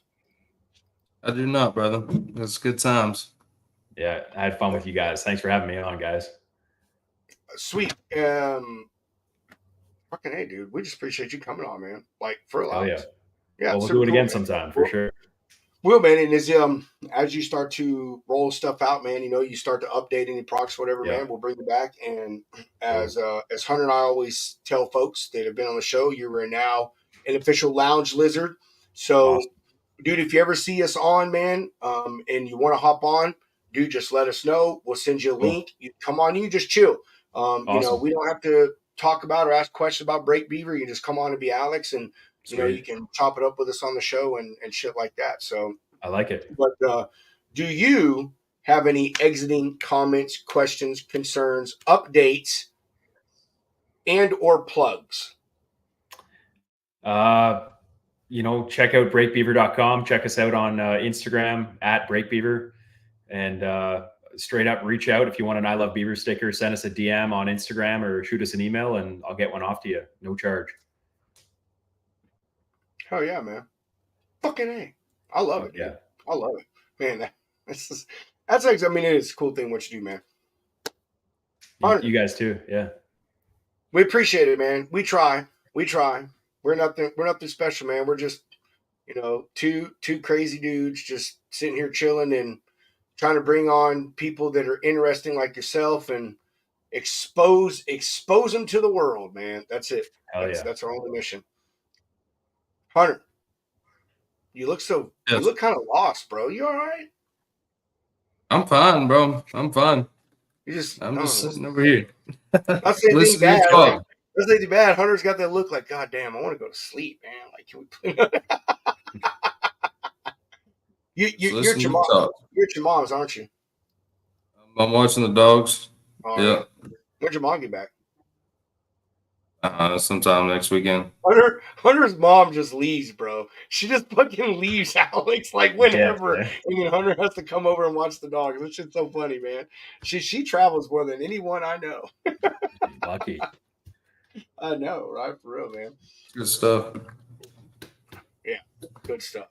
I do not, brother. It's good times. Yeah, I had fun with you guys. Thanks for having me on, guys. Sweet. Fucking hey, dude. We just appreciate you coming on, man. Like, for a lot. Yeah. Yeah. We'll do it again sometime for sure. Well, man, and as you start to roll stuff out, man, you start to update any products, whatever, man, we'll bring it back. And as Hunter and I always tell folks that have been on the show, you are now an official lounge lizard. So, awesome. Dude, if you ever see us on, man, and you want to hop on, dude, just let us know. We'll send you a link. You come on, you just chill. Awesome. We don't have to talk about or ask questions about Brake Beaver. You just come on and be Alex, and you can chop it up with us on the show and shit like that. So I like it. But do you have any exiting comments, questions, concerns, updates, and or plugs? Check out brakebeaver.com. Check us out on Instagram at Brake Beaver, and straight up reach out if you want an I Love Beaver sticker. Send us a DM on Instagram or shoot us an email, and I'll get one off to you. No charge. Hell yeah, man. Fucking A. I love it. Dude. Yeah. I love it. Man, that's like, I mean, it is a cool thing what you do, man. You guys too. Yeah. We appreciate it, man. We try. We're nothing special, man. We're just, two crazy dudes just sitting here chilling and trying to bring on people that are interesting like yourself and expose them to the world, man. That's it. That's our only mission. Hunter, you look kind of lost, bro. You all right? I'm fine, bro. I'm fine. I'm just sitting over here. Not saying anything Listen to you bad. talk. That's anything bad. Hunter's got that look like, God damn, I want to go to sleep, man. Like, can we you're at your mom. You're at your mom's, aren't you? I'm watching the dogs. All right. When'd your mom get back? Sometime next weekend. Hunter's mom just leaves, bro. She just fucking leaves Alex like whenever, and then Hunter has to come over and watch the dogs. This shit's so funny, man. She travels more than anyone I know. Lucky. I know, right? For real, man. Good stuff. Yeah, good stuff.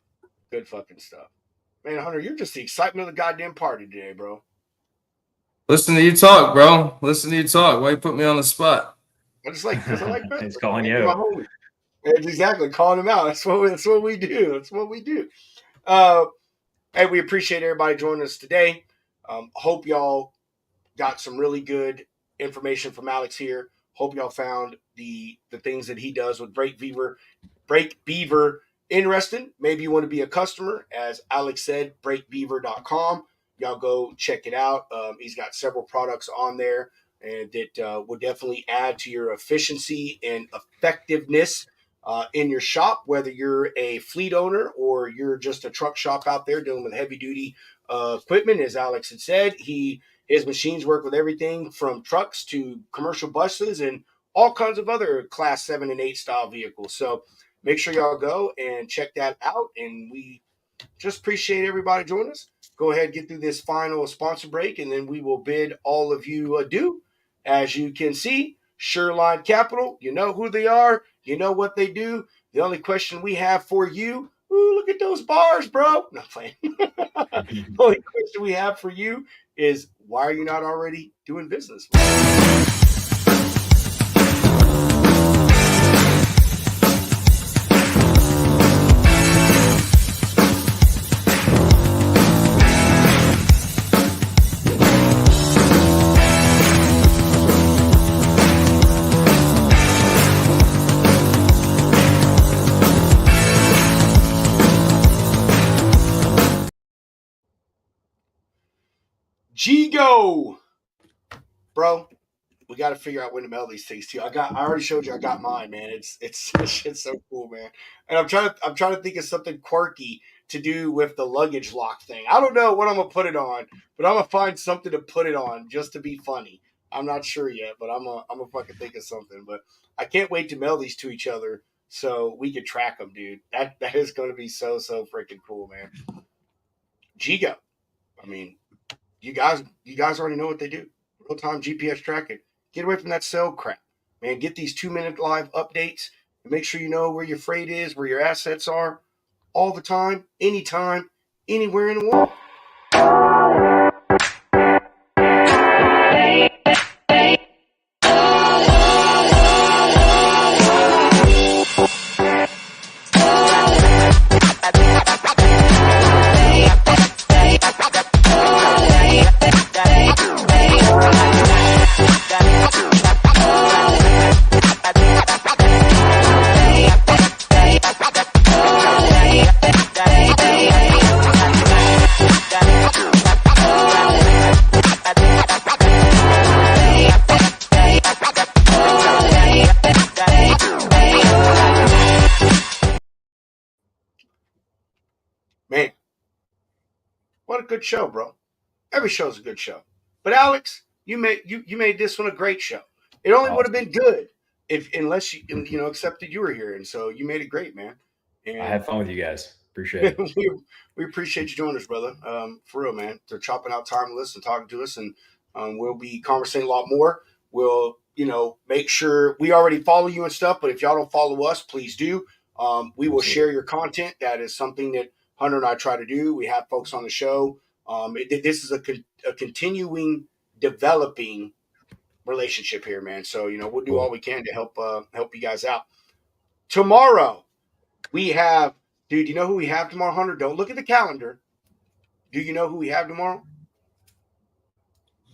Good fucking stuff. Man, Hunter, you're just the excitement of the goddamn party today, bro. Listen to you talk, bro. Listen to you talk. Why you put me on the spot? Because I like that. He's calling you. It's exactly calling him out. That's what we do. That's what we do. Hey, we appreciate everybody joining us today. Hope y'all got some really good information from Alex here. Hope y'all found the things that he does with Brake Beaver interesting. Maybe you want to be a customer. As Alex said, brakebeaver.com. Y'all go check it out. He's got several products on there, and that will definitely add to your efficiency and effectiveness in your shop, whether you're a fleet owner or you're just a truck shop out there dealing with heavy duty equipment. As Alex had said, his machines work with everything from trucks to commercial buses and all kinds of other class 7 and 8 style vehicles. So make sure y'all go and check that out. And we just appreciate everybody joining us. Go ahead, get through this final sponsor break, and then we will bid all of you adieu. As you can see, Shoreline Capital, you know who they are. You know what they do. The only question we have for you, ooh, look at those bars, bro. No, playing. The only question we have for you is, why are you not already doing business? Gigo, bro, we got to figure out when to mail these things to you. I already showed you. I got mine, man. It's so cool, man. And I'm trying to think of something quirky to do with the luggage lock thing. I don't know what I'm gonna put it on, but I'm gonna find something to put it on just to be funny. I'm not sure yet, but I'm gonna fucking think of something. But I can't wait to mail these to each other so we can track them, dude. That is going to be so freaking cool, man. Gigo, I mean, you guys already know what they do. Real-time GPS tracking. Get away from that cell crap. Man, get these 2-minute live updates and make sure you know where your freight is, where your assets are, all the time, anytime, anywhere in the world. Man, what a good show, bro. Every show's a good show. But Alex, you made this one a great show. It only would have been good unless you except that you were here, and so you made it great, man. And I had fun with you guys. Appreciate it. we appreciate you joining us, brother. For real, man. They're chopping out time with us and talking to us, and we'll be conversating a lot more. We'll make sure we already follow you and stuff, but if y'all don't follow us, please do. We will share your content. That is something that Hunter and I try to do. We have folks on the show. This is a continuing, developing relationship here, man. So we'll do all we can to help you guys out. Tomorrow we have, dude. You know who we have tomorrow, Hunter? Don't look at the calendar. Do you know who we have tomorrow?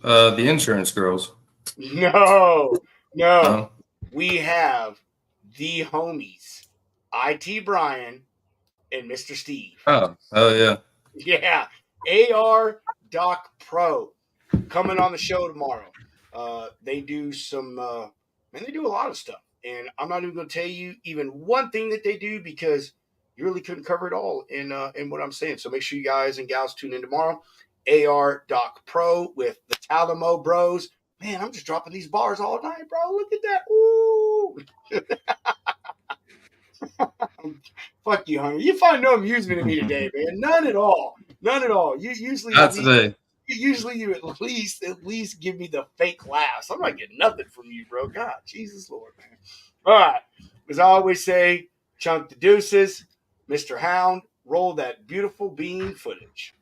The insurance girls. No. No. We have the homies, IT Brian and Mr. Steve. Oh yeah. Yeah. AR Doc Pro coming on the show tomorrow. They do they do a lot of stuff. And I'm not even going to tell you even one thing that they do because you really couldn't cover it all in what I'm saying. So make sure you guys and gals tune in tomorrow. AR Doc Pro with the Talamo Bros. Man, I'm just dropping these bars all night, bro. Look at that. Ooh. Fuck you, honey. You find no amusement in me today, man. None at all. None at all. You usually Not today. you at least give me the fake laughs. I'm not getting nothing from you, bro. God, Jesus Lord, man. All right. As I always say, chunk the deuces. Mr. Hound, roll that beautiful bean footage.